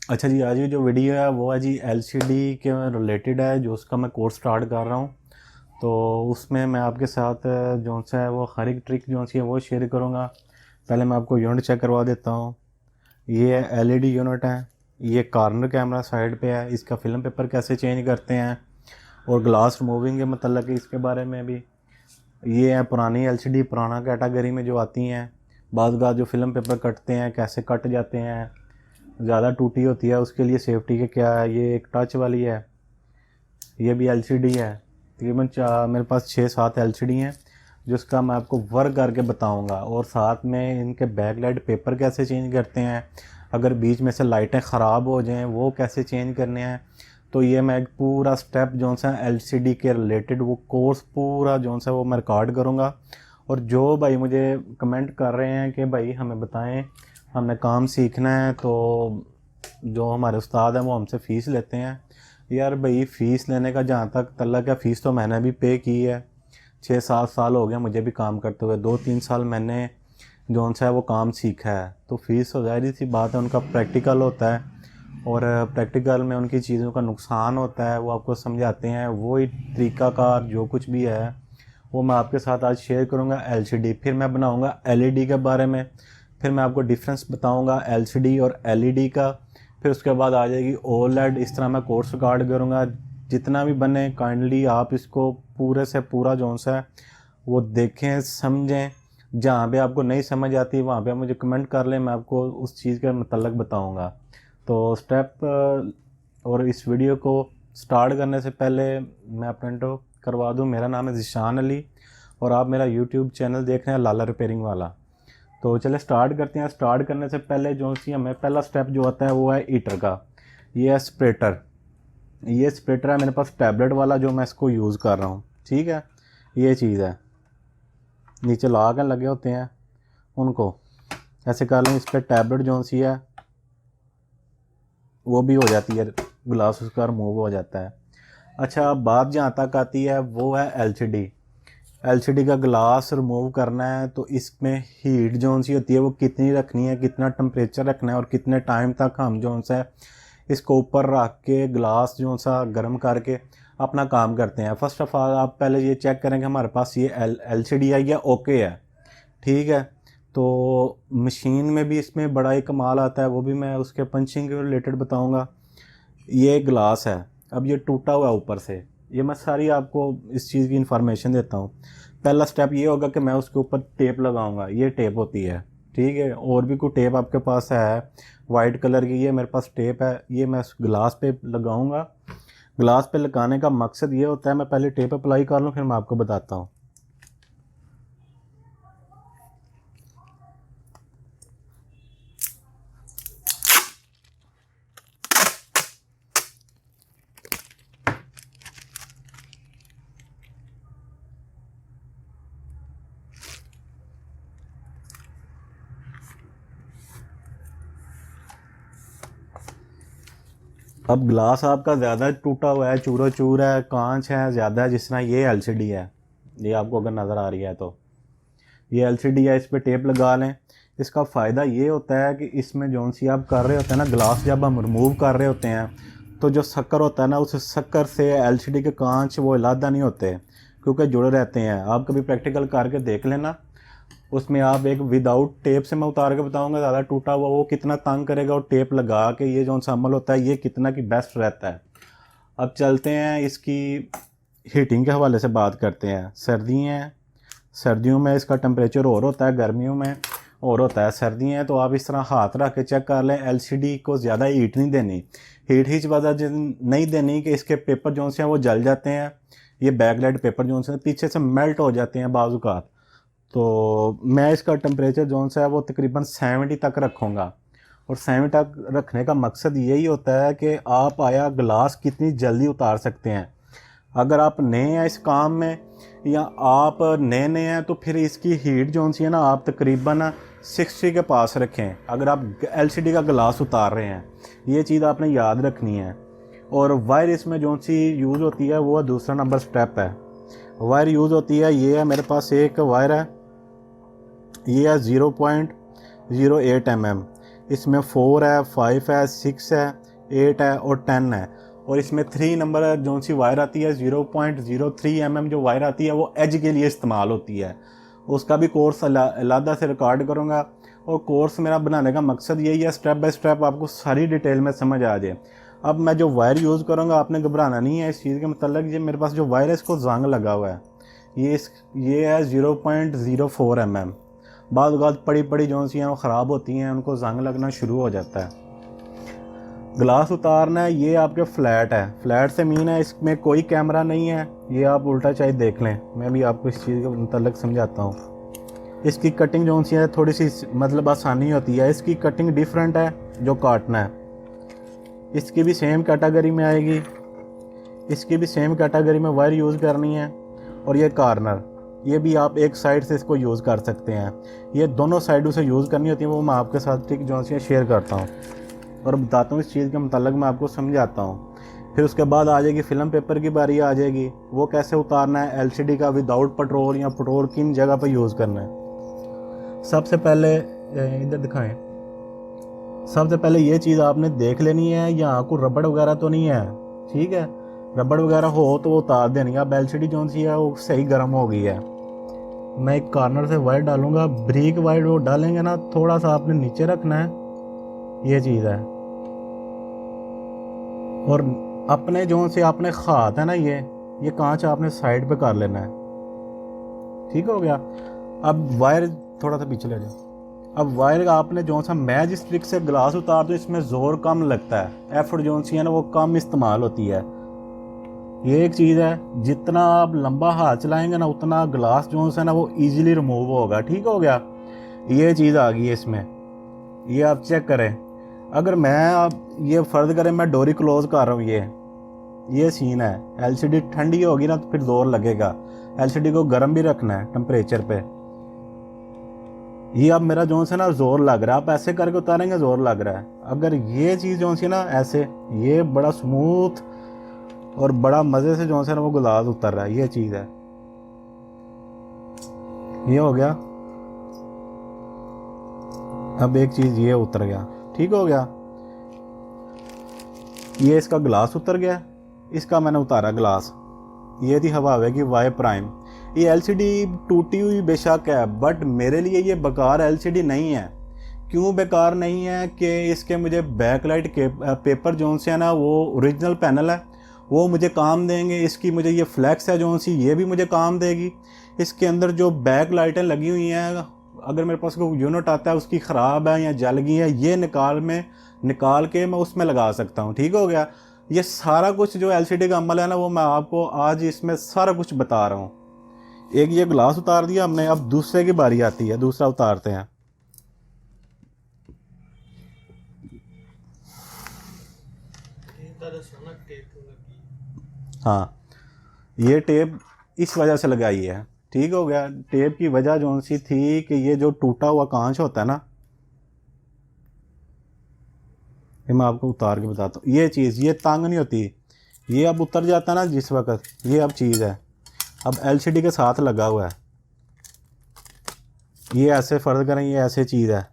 अच्छा जी, आज की जो वीडियो है वो है जी एलसीडी के रिलेटेड है, जो उसका मैं कोर्स स्टार्ट कर रहा हूँ। तो उसमें मैं आपके साथ जो सा है वो हर एक ट्रिक जो सी है वो शेयर करूँगा। पहले मैं आपको यूनिट चेक करवा देता हूँ। ये है एलईडी यूनिट है। ये कॉर्नर कैमरा साइड पे है। इसका फिल्म पेपर कैसे चेंज करते हैं और ग्लास रिमूविंग के मतलब इसके बारे में भी। ये है पुरानी एलसीडी, पुराना कैटेगरी में जो आती हैं। बाद जो फिल्म पेपर कटते हैं कैसे कट जाते हैं, ज़्यादा टूटी होती है, उसके लिए सेफ्टी के क्या है। ये एक टच वाली है। ये भी एलसीडी है। तकरीबन मेरे पास 6-7 एलसीडी हैं, जिसका मैं आपको वर्क करके बताऊंगा। और साथ में इनके बैकलाइट पेपर कैसे चेंज करते हैं, अगर बीच में से लाइटें ख़राब हो जाएं वो कैसे चेंज करने हैं। तो ये मैं एक पूरा स्टेप जो सा एलसीडी के रिलेटेड वो कोर्स पूरा जो सा वो मैं रिकॉर्ड करूँगा। और जो भाई मुझे कमेंट कर रहे हैं कि भाई हमें बताएं, हमने काम सीखना है, तो जो हमारे उस्ताद हैं वो हमसे फ़ीस लेते हैं। यार भाई फ़ीस लेने का जहाँ तक तल्लक है, फ़ीस तो मैंने भी पे की है। 6-7 साल हो गए मुझे भी काम करते हुए। 2-3 साल मैंने जौन सा है वो काम सीखा है। तो फ़ीस तो ज़ाहिर सी बात है, उनका प्रैक्टिकल होता है और प्रैक्टिकल में उनकी चीज़ों का नुकसान होता है, वो आपको समझाते हैं। वही तरीक़ाकार जो कुछ भी है वो मैं आपके साथ आज शेयर करूंगा। एलसीडी, फिर मैं बनाऊंगा एलईडी के बारे में। फिर मैं आपको डिफरेंस बताऊंगा एलसीडी और एलईडी का। फिर उसके बाद आ जाएगी ओलेड। इस तरह मैं कोर्स रिकॉर्ड करूंगा। जितना भी बने काइंडली आप इसको पूरे से पूरा जो सा है वो देखें, समझें। जहाँ पे आपको नहीं समझ आती वहाँ पे आप मुझे कमेंट कर लें, मैं आपको उस चीज़ के मतलब बताऊँगा। तो स्टेप और इस वीडियो को स्टार्ट करने से पहले मैं अपना इंट्रो करवा दूं। मेरा नाम है ज़िशान अली और आप मेरा यूट्यूब चैनल देख रहे हैं लाला रिपेयरिंग वाला। तो चले स्टार्ट करते हैं। स्टार्ट करने से पहले जो सी हमें पहला स्टेप जो आता है वो है हीटर का। ये है स्प्रेटर। ये स्प्रेटर है मेरे पास टैबलेट वाला, जो मैं इसको यूज़ कर रहा हूँ। ठीक है, ये चीज़ है। नीचे ला के लगे होते हैं, उनको ऐसे कर लें। इस पर टैबलेट जो सी है वो भी हो जाती है, ग्लास उसका रिमूव हो जाता है। अच्छा, अब बात जहाँ तक आती है वो है एलसीडी। एलसीडी का ग्लास रिमूव करना है तो इसमें हीट जो सी होती है वो कितनी रखनी है, कितना टेम्परेचर रखना है और कितने टाइम तक हम जो सा है इसको ऊपर रख के ग्लास जो सा गर्म करके अपना काम करते हैं। फर्स्ट ऑफ ऑल आप पहले ये चेक करें कि हमारे पास ये एलसीडी है या ओके है। ठीक है, तो मशीन में भी इसमें बड़ा ही कमाल आता है, वो भी मैं उसके पंचिंग के रिलेटेड बताऊंगा। ये ग्लास है, अब ये टूटा हुआ है ऊपर से। ये मैं सारी आपको इस चीज़ की इंफॉर्मेशन देता हूँ। पहला स्टेप ये होगा कि मैं उसके ऊपर टेप लगाऊंगा। ये टेप होती है। ठीक है, और भी कोई टेप आपके पास है वाइट कलर की, ये मेरे पास टेप है। ये मैं उस ग्लास पे लगाऊंगा। ग्लास पे लगाने का मकसद ये होता है, मैं पहले टेप अप्लाई कर लूँ फिर मैं आपको बताता हूँ। अब ग्लास आपका ज़्यादा टूटा हुआ है, चूरो चूर है, कांच है ज़्यादा है, जिस तरह ये एलसीडी है, ये आपको अगर नज़र आ रही है तो ये एलसीडी है, इस पर टेप लगा लें। इसका फ़ायदा ये होता है कि इसमें जो सी आप कर रहे होते हैं ना, ग्लास जब हम रिमूव कर रहे होते हैं तो जो शक्कर होता है ना, उस शक्कर से एलसीडी के कांच वो इलादा नहीं होते, क्योंकि जुड़े रहते हैं। आप कभी प्रैक्टिकल करके देख लेना। उसमें आप एक विदाउट टेप से मैं उतार के बताऊंगा ज़्यादा टूटा हुआ वो कितना तंग करेगा, और टेप लगा के ये जो सा अमल होता है ये कितना की बेस्ट रहता है। अब चलते हैं इसकी हीटिंग के हवाले से बात करते हैं। सर्दी हैं, सर्दियों में इसका टेम्परेचर और होता है, गर्मियों में और होता है। सर्दी हैं तो आप इस तरह हाथ रख के चेक कर लें। एलसीडी को ज़्यादा हीट नहीं देनी, हीट ही वजह नहीं देनी कि इसके पेपर जो से हैं वो जल जाते हैं। ये बैकलाइट पेपर जो से पीछे से मेल्ट हो जाते हैं बाज़। तो मैं इसका टेम्परेचर जो सा है वो तकरीबन 70 तक रखूँगा। और 70 तक रखने का मकसद यही होता है कि आप आया ग्लास कितनी जल्दी उतार सकते हैं। अगर आप नए हैं इस काम में या आप नए नए हैं तो फिर इसकी हीट जो सी है ना आप तकरीबन 60 के पास रखें अगर आप एलसीडी का ग्लास उतार रहे हैं। ये चीज़ आपने याद रखनी है। और वायर इसमें जो सी यूज़ होती है वो दूसरा नंबर स्टेप है। वायर यूज़ होती है, ये है मेरे पास एक वायर है, ये है 0.08 mm। इसमें 4 है, 5 है, 6 है, 8 है और 10 है। और इसमें 3 नंबर जो सी वायर आती है 0.03 mm जो वायर आती है वो एज के लिए इस्तेमाल होती है। उसका भी कोर्स अलहदा से रिकॉर्ड करूँगा। और कोर्स मेरा बनाने का मकसद यही है, स्टेप बाय स्टेप आपको सारी डिटेल में समझ आ जाए। अब मैं जो वायर यूज़ करूँगा आपने घबराना नहीं है इस चीज़ के मतलब। ये मेरे पास जो वायर है इसको जंग लगा हुआ है, ये है 0.04 mm। बाद औक़ात पड़ी पड़ी जो सी हैं वो ख़राब होती हैं, उनको जंग लगना शुरू हो जाता है। ग्लास उतारना है, ये आपके फ्लैट है, फ्लैट से मीन है इसमें कोई कैमरा नहीं है। ये आप उल्टा चाहे देख लें, मैं भी आपको इस चीज़ के मतलब समझाता हूँ। इसकी कटिंग जो सी है थोड़ी सी मतलब आसानी होती है, इसकी कटिंग डिफरेंट है जो काटना है। इसकी भी सेम कैटेगरी में आएगी, इसकी भी सेम कैटेगरी में वायर यूज़ करनी है। और ये कॉर्नर, ये भी आप एक साइड से इसको यूज़ कर सकते हैं। ये दोनों साइडों से यूज़ करनी होती है, वो मैं आपके साथ ट्रिक जो सी शेयर करता हूँ और बताता हूँ इस चीज़ के मतलब मैं आपको समझाता हूँ। फिर उसके बाद आ जाएगी फिल्म पेपर की बारी आ जाएगी, वो कैसे उतारना है एलसीडी का विदाउट पेट्रोल या पेट्रोल किन जगह पर यूज़ करना है। सबसे पहले इधर दिखाएं, सबसे पहले ये चीज़ आपने देख लेनी है, यहाँ को रबड़ वगैरह तो नहीं है, ठीक है। रबड़ वगैरह हो तो वो उतार देनी है। अब एलसीडी जो सी है वो सही गर्म हो गई है। मैं एक कॉर्नर से वायर डालूंगा, ब्रीक वायर वो डालेंगे ना, थोड़ा सा आपने नीचे रखना है, ये चीज़ है। और अपने जो से आपने खात है ना, ये कांच आपने साइड पे कर लेना है, ठीक हो गया। अब वायर थोड़ा सा पीछे ले जाओ। अब वायर आपने जो सा मैं जिस ट्रिक से ग्लास उतार दूँ इसमें ज़ोर कम लगता है, एफर्ट जो सी है ना वो कम इस्तेमाल होती है। ये एक चीज़ है, जितना आप लंबा हाथ चलाएंगे ना उतना ग्लास जो है ना वो इजीली रिमूव होगा, ठीक हो गया। ये चीज़ आ गई है इसमें, ये आप चेक करें। अगर मैं आप ये फ़र्ज करें मैं डोरी क्लोज कर रहा हूँ, ये सीन है। एलसीडी ठंडी होगी ना तो फिर जोर लगेगा, एलसीडी को गर्म भी रखना है टेम्परेचर पे। ये अब मेरा जो है ना जोर लग रहा है, आप ऐसे करके उतारेंगे जोर लग रहा है। अगर ये चीज़ जो सी ना ऐसे, ये बड़ा स्मूथ और बड़ा मज़े से जो है ना वो गुलास उतर रहा है, ये चीज़ है। ये हो गया। अब एक चीज़ ये उतर गया, ठीक हो गया। ये इसका ग्लास उतर गया, इसका मैंने उतारा ग्लास। ये थी हवावे की वाई प्राइम। ये एलसीडी टूटी हुई बेशक है, बट मेरे लिए ये बेकार एलसीडी नहीं है। क्यों बेकार नहीं है कि इसके मुझे बैकलाइट के पेपर जो से है ना वो ओरिजिनल पैनल है, वो मुझे काम देंगे। इसकी मुझे ये फ्लैक्स है जो सी, ये भी मुझे काम देगी। इसके अंदर जो बैक लाइटें लगी हुई हैं, अगर मेरे पास कोई यूनिट आता है उसकी ख़राब है या जल गई है, ये निकाल के मैं उसमें लगा सकता हूँ, ठीक हो गया। ये सारा कुछ जो एलसीडी का अमल है ना वो मैं आपको आज इसमें सारा कुछ बता रहा हूँ। एक ये ग्लास उतार दिया हमने, अब दूसरे की बारी आती है, दूसरा उतारते हैं। हाँ, ये टेप इस वजह से लगाई है, ठीक हो गया। टेप की वजह जो सी थी कि ये जो टूटा हुआ कांच होता है ना, ये मैं आपको उतार के बताता हूँ। ये चीज़ ये तंग नहीं होती, ये अब उतर जाता है ना जिस वक्त, ये अब चीज़ है, अब एलसीडी के साथ लगा हुआ है। ये ऐसे फ़र्ज करें, ये ऐसे चीज़ है।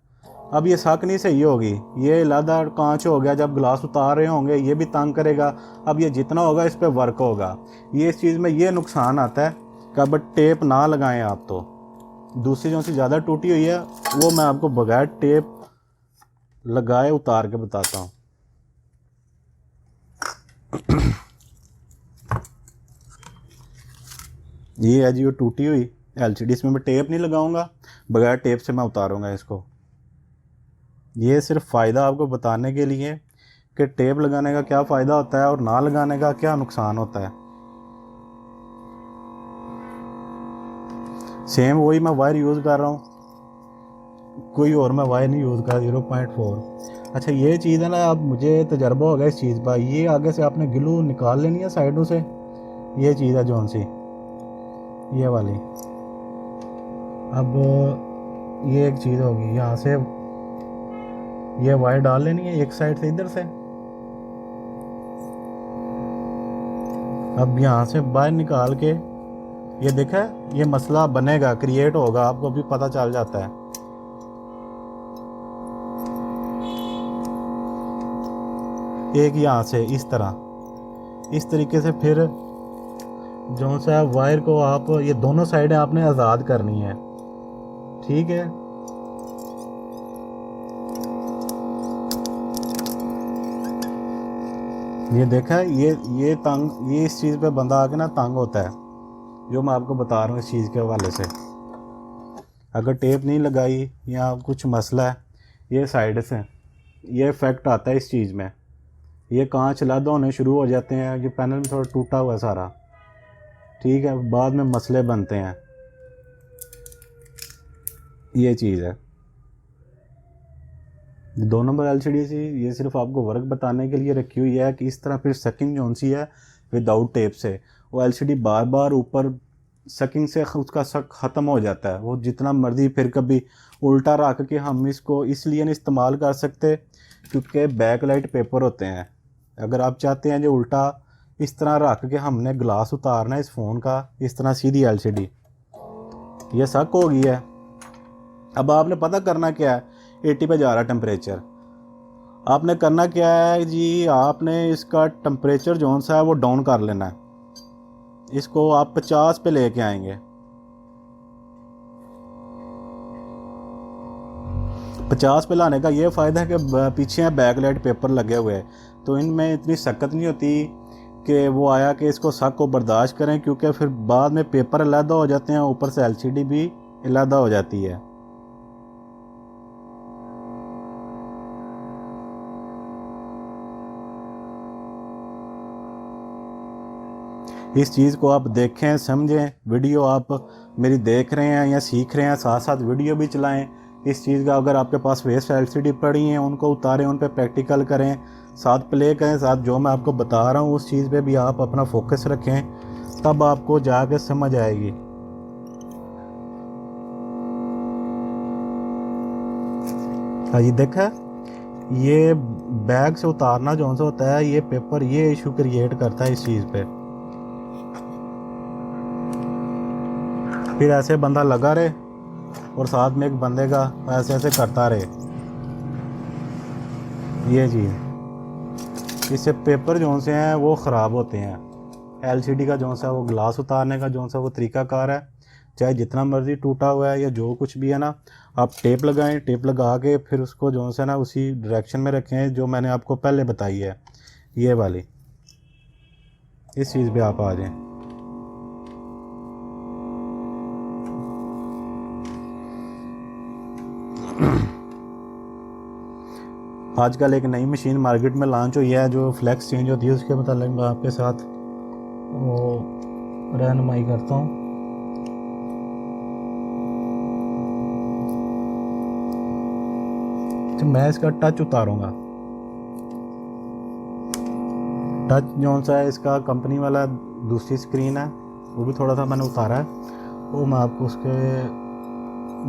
अब ये सक नहीं सही होगी, ये लादा कांच हो गया, जब ग्लास उतार रहे होंगे ये भी तंग करेगा। अब ये जितना होगा इस पर वर्क होगा। ये इस चीज़ में ये नुकसान आता है कि अब टेप ना लगाएं आप। तो दूसरी जो सी ज़्यादा टूटी हुई है वो मैं आपको बगैर टेप लगाए उतार के बताता हूँ। ये है जी वो टूटी हुई एलसीडी, इसमें मैं टेप नहीं लगाऊंगा, बगैर टेप से मैं उतारूंगा इसको। ये सिर्फ फ़ायदा आपको बताने के लिए कि टेप लगाने का क्या फ़ायदा होता है और ना लगाने का क्या नुकसान होता है। सेम वही मैं वायर यूज़ कर रहा हूँ, कोई और मैं वायर नहीं यूज़ कर 0.4। अच्छा ये चीज़ है ना, अब मुझे तजर्बा हो गया इस चीज़ पर। ये आगे से आपने ग्लू निकाल लेनी है साइडों से, ये चीज़ है जौन सी ये वाली। अब ये एक चीज़ होगी, यहाँ से ये वायर डाल लेनी है एक साइड से इधर से। अब यहाँ से बाहर निकाल के ये देखा है, ये मसला बनेगा, क्रिएट होगा, आपको भी पता चल जाता है। एक यहाँ से इस तरीके से फिर जो सा वायर को आप ये दोनों साइडें आपने आज़ाद करनी है, ठीक है। ये देखा है, ये इस चीज़ पे बंदा आके ना तंग होता है, जो मैं आपको बता रहा हूँ इस चीज़ के हवाले से। अगर टेप नहीं लगाई या कुछ मसला है, ये साइड से ये इफ़ेक्ट आता है इस चीज़ में, ये कांच लद होने शुरू हो जाते हैं, ये पैनल में थोड़ा टूटा हुआ है सारा, ठीक है, बाद में मसले बनते हैं। ये चीज़ है 2 नंबर एलसीडी सी, ये सिर्फ आपको वर्क बताने के लिए रखी हुई है कि इस तरह फिर सकिंग जो सी है विदाउट टेप से, वो एलसीडी बार बार ऊपर सकिंग से उसका शक ख़त्म हो जाता है। वो जितना मर्ज़ी फिर कभी उल्टा रख के हम इसको इसलिए नहीं इस्तेमाल कर सकते क्योंकि बैक लाइट पेपर होते हैं। अगर आप चाहते हैं जो उल्टा इस तरह रख के हमने ग्लास उतारना है इस फ़ोन का, इस तरह सीधी एलसीडी, ये शक हो गई है। अब आपने पता करना क्या है, 80 पे जा रहा है टेम्परेचर, आपने करना क्या है जी, आपने इसका टेम्परेचर जो सा है वो डाउन कर लेना है। इसको आप 50 पे लेके आएंगे, 50 पे लाने का ये फ़ायदा है कि पीछे बैक लाइट पेपर लगे हुए हैं, तो इनमें इतनी सख्त नहीं होती कि वो आया कि इसको शक को बर्दाश्त करें, क्योंकि फिर बाद में पेपर अलहदा हो जाते हैं, ऊपर से एलसीडी भी अलहदा हो जाती है। इस चीज़ को आप देखें, समझें, वीडियो आप मेरी देख रहे हैं या सीख रहे हैं, साथ साथ वीडियो भी चलाएं इस चीज़ का। अगर आपके पास वेस्ट एलसीडी पड़ी हैं उनको उतारें, उन पे प्रैक्टिकल करें, साथ प्ले करें, साथ जो मैं आपको बता रहा हूँ उस चीज़ पे भी आप अपना फोकस रखें, तब आपको जाके समझ आएगी। हाँ जी, देखा, ये बैग से उतारना जो सा होता है, ये पेपर ये इशू क्रिएट करता है इस चीज़ पे। फिर ऐसे बंदा लगा रहे और साथ में एक बंदे का ऐसे ऐसे करता रहे, ये चीज़, इससे पेपर जो से हैं वो ख़राब होते हैं। एलसीडी का जो सा वो ग्लास उतारने का जो सा वो तरीक़ाकार है, चाहे जितना मर्ज़ी टूटा हुआ है या जो कुछ भी है ना, आप टेप लगाएं, टेप लगा के फिर उसको जो सा ना उसी डायरेक्शन में रखें जो मैंने आपको पहले बताई है, ये वाली, इस चीज़ पे आप आ जाएं। आजकल एक नई मशीन मार्केट में लॉन्च हुई है जो फ्लैक्स चेंज होती है, उसके मतलब मैं आपके साथ वो रहनुमाई करता हूँ। तो मैं इसका टच उतारूंगा, टच जो सा है इसका कंपनी वाला दूसरी स्क्रीन है, वो भी थोड़ा सा मैंने उतारा है, वो मैं आपको उसके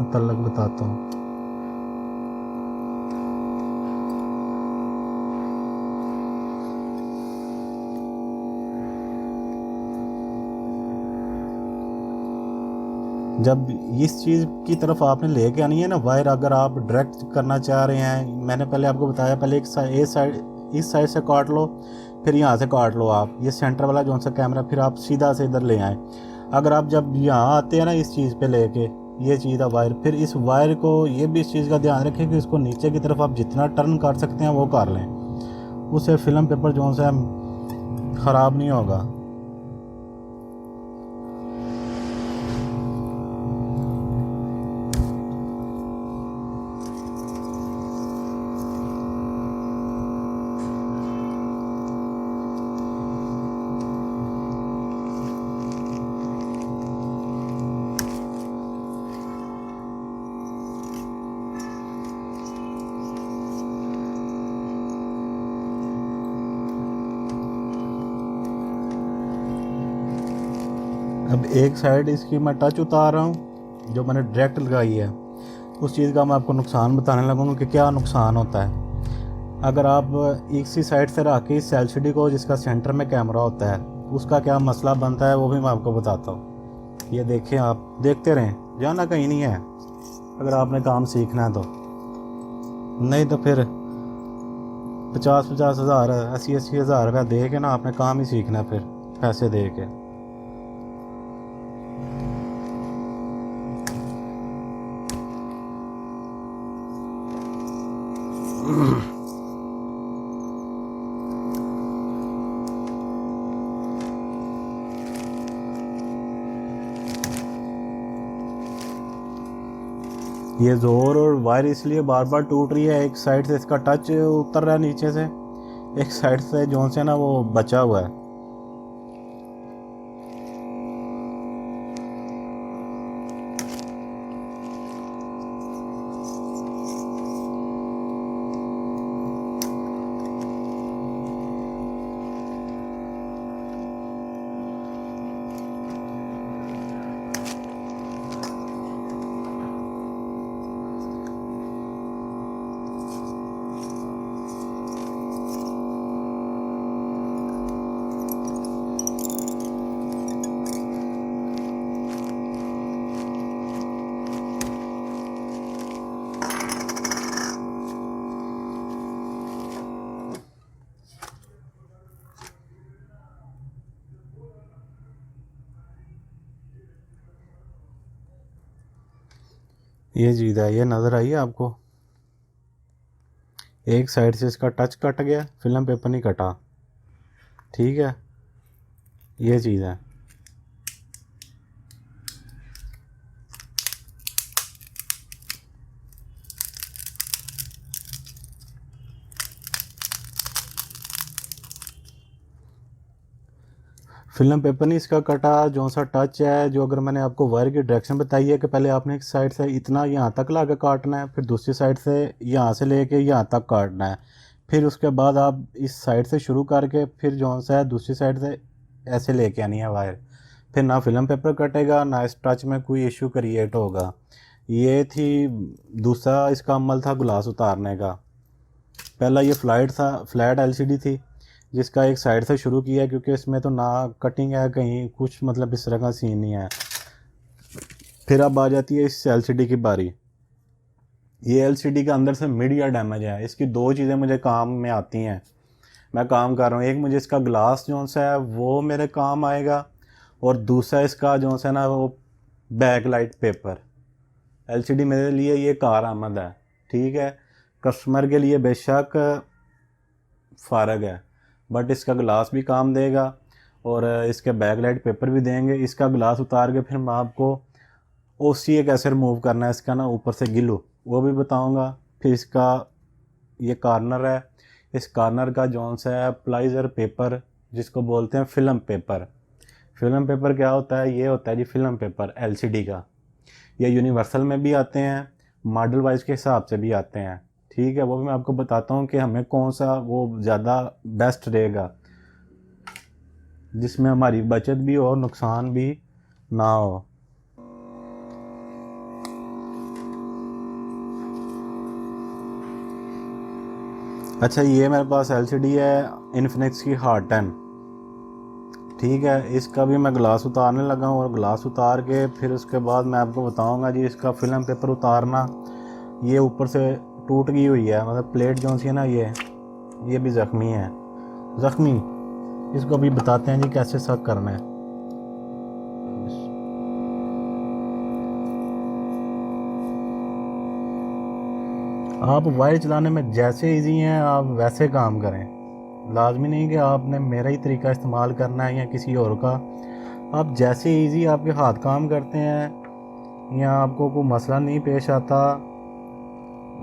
मतलब बताता हूँ। जब इस चीज़ की तरफ आपने लेके आनी है ना वायर, अगर आप डायरेक्ट करना चाह रहे हैं, मैंने पहले आपको बताया, पहले एक साइड इस साइड से काट लो, फिर यहाँ से काट लो आप, ये सेंटर वाला जो सा कैमरा, फिर आप सीधा से इधर ले आएँ। अगर आप जब यहाँ आते हैं ना इस चीज़ पे लेके, ये चीज़ है वायर, फिर इस वायर को ये भी इस चीज़ का ध्यान रखें कि इसको नीचे की तरफ आप जितना टर्न कर सकते हैं वो कर लें, उससे फिल्म पेपर जो सा ख़राब नहीं होगा। अब एक साइड इसकी मैं टच उतार रहा हूँ जो मैंने डायरेक्ट लगाई है, उस चीज़ का मैं आपको नुकसान बताने लगूँगा कि क्या नुकसान होता है। अगर आप एक सी साइड से रख के इस एलसीडी को जिसका सेंटर में कैमरा होता है उसका क्या मसला बनता है वो भी मैं आपको बताता हूँ। ये देखें, आप देखते रहें, जाना कहीं नहीं है अगर आपने काम सीखना है तो, नहीं तो फिर 50-50 हज़ार 80-80 हज़ार रुपया दे के ना आपने काम ही सीखना है, फिर पैसे दे के। ये ज़ोर और वायर इसलिए बार बार टूट रही है, एक साइड से इसका टच उतर रहा है नीचे से, एक साइड से जो से ना वो बचा हुआ है। ये चीज़ है, ये नज़र आई है आपको, एक साइड से इसका टच कट गया, फिल्म पेपर नहीं कटा, ठीक है, ये चीज़ है। फिल्म पेपर नहीं इसका कटा, जो सा टच है, जो अगर मैंने आपको वायर की डायरेक्शन बताई है कि पहले आपने एक साइड से इतना यहाँ तक ला के काटना है, फिर दूसरी साइड से यहाँ से लेके यहाँ तक काटना है, फिर उसके बाद आप इस साइड से शुरू करके फिर जो सा है दूसरी साइड से ऐसे लेके आनी है वायर, फिर ना फिल्म पेपर कटेगा ना इस टच में कोई इशू क्रिएट होगा। ये थी दूसरा इसका अमल था ग्लास उतारने का। पहला ये फ्लैट एलसीडी थी जिसका एक साइड से शुरू किया, क्योंकि इसमें तो ना कटिंग है कहीं कुछ, मतलब इस तरह का सीन नहीं है। फिर अब आ जाती है इस एलसीडी की बारी। ये एलसीडी के अंदर से मीडिया डैमेज है, इसकी दो चीज़ें मुझे काम में आती हैं, मैं काम कर रहा हूँ। एक मुझे इसका ग्लास जो सा है वो मेरे काम आएगा, और दूसरा इसका जो सा ना वो बैक लाइट पेपर। एलसीडी मेरे लिए ये कारआमद है, ठीक है, कस्टमर के लिए बेशक फ़र्क है, बट इसका ग्लास भी काम देगा और इसके बैकलाइट पेपर भी देंगे। इसका ग्लास उतार के फिर मैं आपको ओसीए कैसे रिमूव करना है इसका ना ऊपर से गिलो वो भी बताऊंगा। फिर इसका ये कॉर्नर है, इस कॉर्नर का जौन सा है प्लाइजर पेपर जिसको बोलते हैं फिल्म पेपर। फिल्म पेपर क्या होता है? ये होता है जी फिल्म पेपर एलसीडी का। ये यूनिवर्सल में भी आते हैं, मॉडल वाइज के हिसाब से भी आते हैं, ठीक है। वो भी मैं आपको बताता हूँ कि हमें कौन सा वो ज़्यादा बेस्ट रहेगा जिसमें हमारी बचत भी हो और नुकसान भी ना हो। अच्छा, ये मेरे पास एलसीडी है इन्फिनिक्स की हार्ड 10, ठीक है। इसका भी मैं ग्लास उतारने लगा हूँ, और ग्लास उतार के फिर उसके बाद मैं आपको बताऊँगा जी इसका फिल्म पेपर उतारना। ये ऊपर से टूट गई हुई है, मतलब प्लेट जो सी है ना ये भी ज़ख्मी है, ज़ख्मी। इसको भी बताते हैं जी कैसे सक करना है। आप वायर चलाने में जैसे इजी हैं आप वैसे काम करें, लाजमी नहीं कि आपने मेरा ही तरीका इस्तेमाल करना है या किसी और का। आप जैसे इजी आपके हाथ काम करते हैं या आपको कोई मसला नहीं पेश आता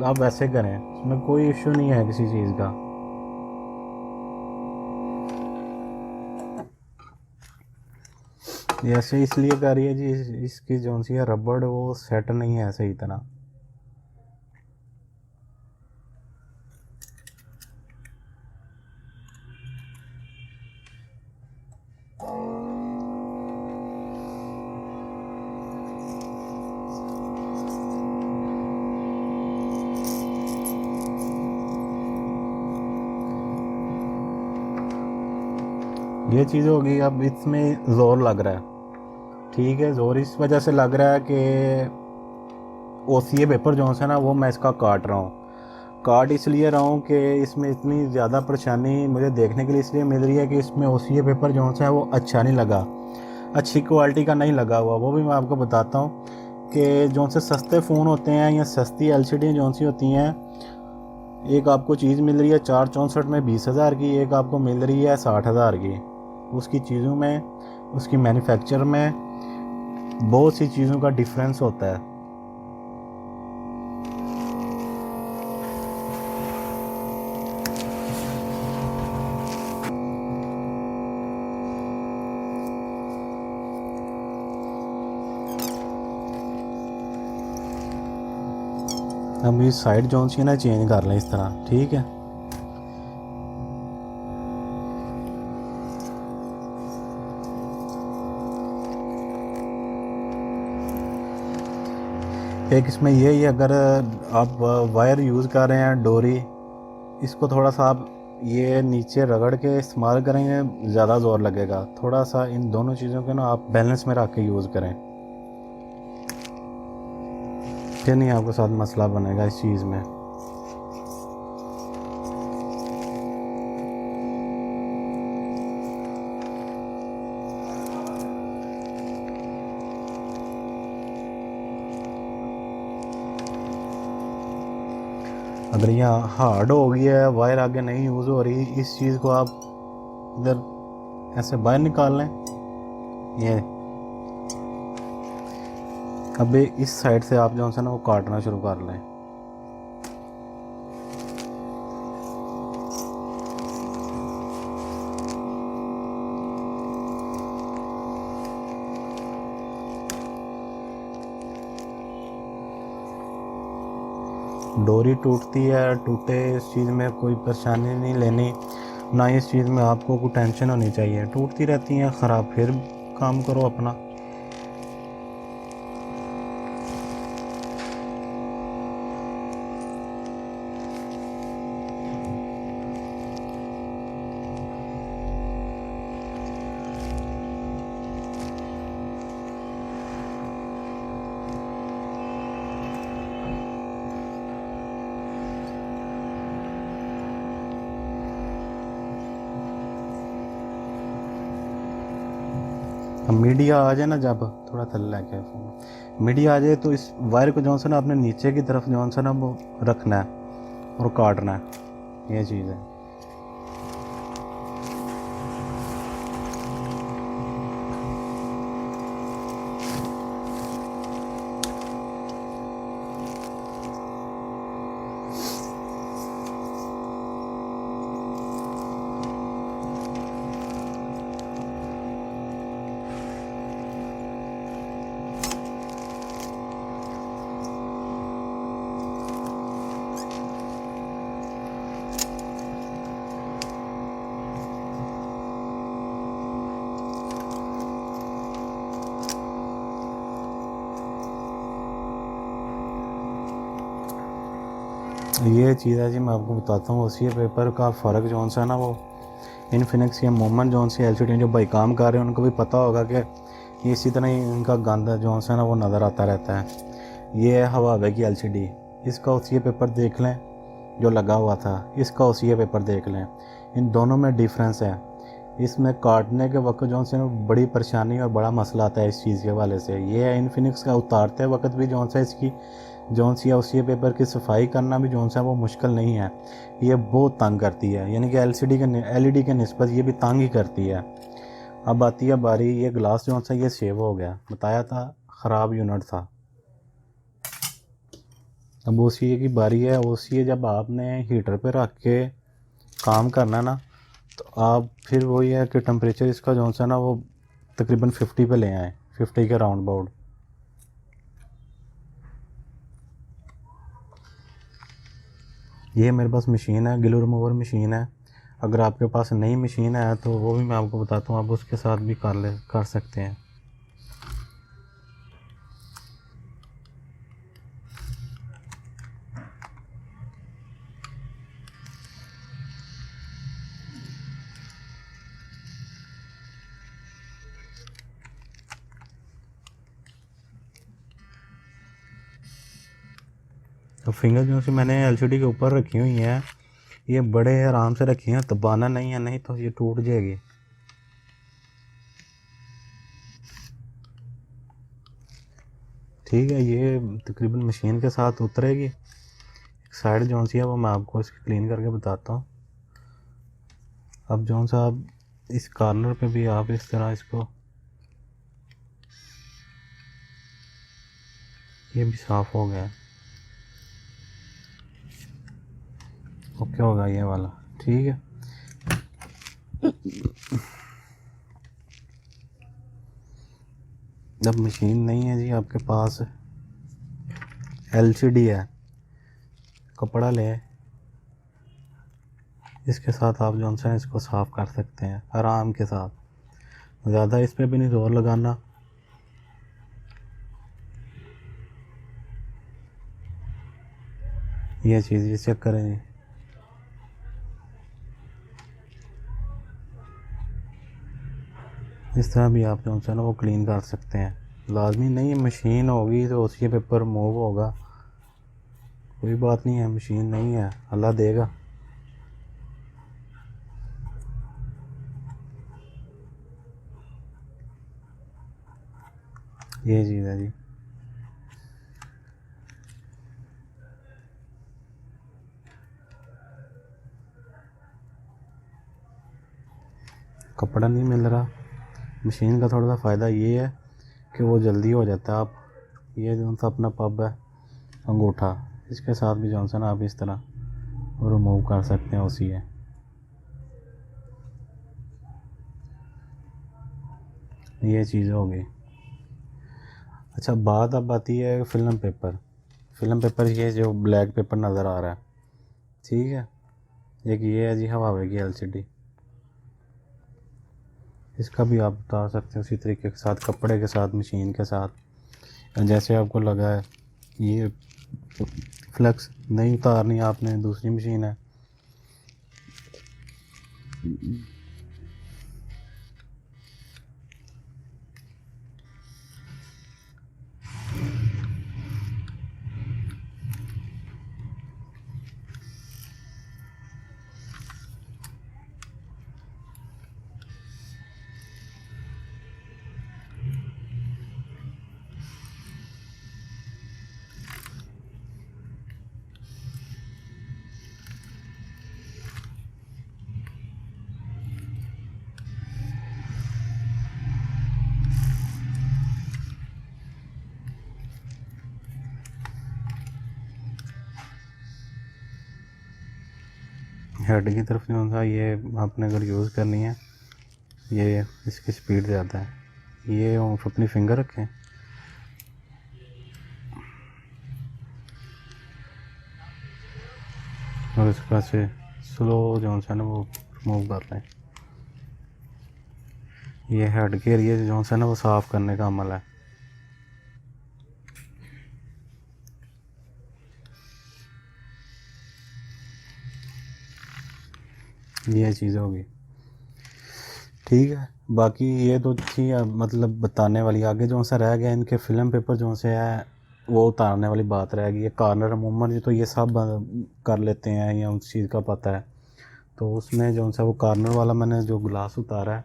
आप वैसे करें, इसमें कोई इशू नहीं है किसी चीज़ का। ये ऐसे इसलिए कर रही है जी इसकी जो सी है रबड़ वो सेट नहीं है सही तरह। ये चीज़ होगी। अब इसमें ज़ोर लग रहा है, ठीक है, ज़ोर इस वजह से लग रहा है कि ओसीए पेपर जो है ना वो मैं इसका काट रहा हूँ। काट इसलिए रहा हूँ कि इसमें इतनी ज़्यादा परेशानी मुझे देखने के लिए इसलिए मिल रही है कि इसमें OCA पेपर जो सा है वो अच्छा नहीं लगा, अच्छी क्वालिटी का नहीं लगा हुआ। वो भी मैं आपको बताता हूँ कि जो से सस्ते फ़ोन होते हैं या सस्ती LCD जो सी होती हैं, एक आपको चीज़ मिल रही है 464 में 20,000 की, एक आपको मिल रही है 60,000 की। उसकी चीज़ों में, उसकी मैन्युफैक्चर में बहुत सी चीज़ों का डिफरेंस होता है। हम इस साइड जो सी ना चेंज कर लें इस तरह, ठीक है। एक इसमें ये ही, अगर आप वायर यूज़ कर रहे हैं डोरी, इसको थोड़ा सा आप ये नीचे रगड़ के इस्तेमाल करेंगे, ज़्यादा ज़ोर लगेगा। थोड़ा सा इन दोनों चीज़ों को ना आप बैलेंस में रख के यूज़ करें, फिर नहीं आपके साथ मसला बनेगा इस चीज़ में। अगर यहाँ हार्ड हो गया है, वायर आगे नहीं यूज़ हो रही, इस चीज़ को आप इधर ऐसे बाहर निकाल लें। ये अभी इस साइड से आप जो है ना वो काटना शुरू कर लें। डोरी टूटती है, टूटे, इस चीज़ में कोई परेशानी नहीं लेनी, ना इस चीज़ में आपको कोई टेंशन होनी चाहिए। टूटती रहती हैं ख़राब, फिर काम करो अपना। अब मीडिया आ जाए ना, जब थोड़ा थल्ला है फ़ोन, मीडिया आ जाए तो इस वायर को जो है ना आपने नीचे की तरफ जो है ना वो रखना है और काटना है, ये चीज़ है। ये चीज़ है जी, मैं आपको बताता हूँ। OCA पेपर का फ़र्क जो सा है ना, वो इनफिनिक्स या मोमन जो सी LCD जो भाई काम कर रहे हैं उनको भी पता होगा कि ये इसी तरह ही इनका गंदा जो सा है ना वो नज़र आता रहता है। ये है हवावे की LCD, इसका OCA पेपर देख लें जो लगा हुआ था, इसका OCA पेपर देख लें, इन दोनों में डिफरेंस है। इसमें काटने के वक्त जो से बड़ी परेशानी और बड़ा मसला आता है इस चीज़ के हवाले से। ये है इनफिनिक्स का, उतारते वक्त भी जो सा इसकी जो सी OCA पेपर की सफाई करना भी जो सा वो मुश्किल नहीं है। ये बहुत तंग करती है, यानी कि LED के निस्बत ये भी तंग ही करती है। अब आती है बारी, ये ग्लास जो सा ये सेव हो गया, बताया था ख़राब यूनिट था। अब OCA की बारी है। OCA जब आपने हीटर पे रख के काम करना ना, तो आप फिर वही है कि टेम्परेचर इसका जो सा ना वो तकरीबन 50 पे ले आए, 50 के राउंड अबाउट। ये मेरे पास मशीन है, ग्लू रिमूवर मशीन है। अगर आपके पास नई मशीन है तो वो भी मैं आपको बताता हूँ, आप उसके साथ भी कर सकते हैं। तो फिंगर जो सी मैंने एलसीडी के ऊपर रखी हुई हैं, ये बड़े आराम से रखी हैं, दबाना नहीं है, नहीं तो ये टूट जाएगी। ठीक है, ये तकरीबन मशीन के साथ उतरेगी। एक साइड जो सी है वो मैं आपको इसकी क्लीन करके बताता हूँ। अब जो सा आप इस कॉर्नर पे भी आप इस तरह इसको, ये भी साफ़ हो गया। ओके होगा ये वाला, ठीक है। जब मशीन नहीं है जी आपके पास, एलसीडी है, कपड़ा ले, इसके साथ आप जो है इसको साफ़ कर सकते हैं आराम के साथ। ज़्यादा इस पर भी नहीं जोर लगाना। ये चीज़ ये चेक करें जी, इस तरह भी आप जो है ना वो क्लीन कर सकते हैं। लाजमी नहीं मशीन होगी तो उसी पेपर मूव होगा, कोई बात नहीं है, मशीन नहीं है, अल्लाह देगा। ये चीज़ है जी। कपड़ा नहीं मिल रहा, मशीन का थोड़ा सा फ़ायदा ये है कि वो जल्दी हो जाता है। आप ये जो सा अपना पब है अंगूठा, इसके साथ भी जो है ना आप इस तरह रिमूव कर सकते हैं उसी है। ये चीज़ हो गई। अच्छा, बात अब आती है फ़िल्म पेपर। फ़िल्म पेपर ये जो ब्लैक पेपर नज़र आ रहा है, ठीक है, एक ये है जी हवावे की एलसीडी, इसका भी आप उतार सकते हैं उसी तरीके के साथ, कपड़े के साथ, मशीन के साथ। जैसे आपको लगा है ये फ्लक्स नहीं उतारनी आपने, दूसरी मशीन है, हेड की तरफ जो था ये आपने अगर यूज़ करनी है, ये इसकी स्पीड ज़्यादा है, ये आप अपनी फिंगर रखें, और इसके बाद से स्लो जो है ना वो मूव कर लें। ये हेड के एरिए जो है ना वो साफ़ करने का अमल है। ये चीज़ होगी, ठीक है। बाकी ये तो थी मतलब बताने वाली। आगे जो सा रह गया इनके फ़िल्म पेपर जो से है वो उतारने वाली बात रह गई है। कॉर्नर अमूमन जो तो ये सब कर लेते हैं या उस चीज़ का पता है, तो उसमें जो सा वो कॉर्नर वाला मैंने जो ग्लास उतारा है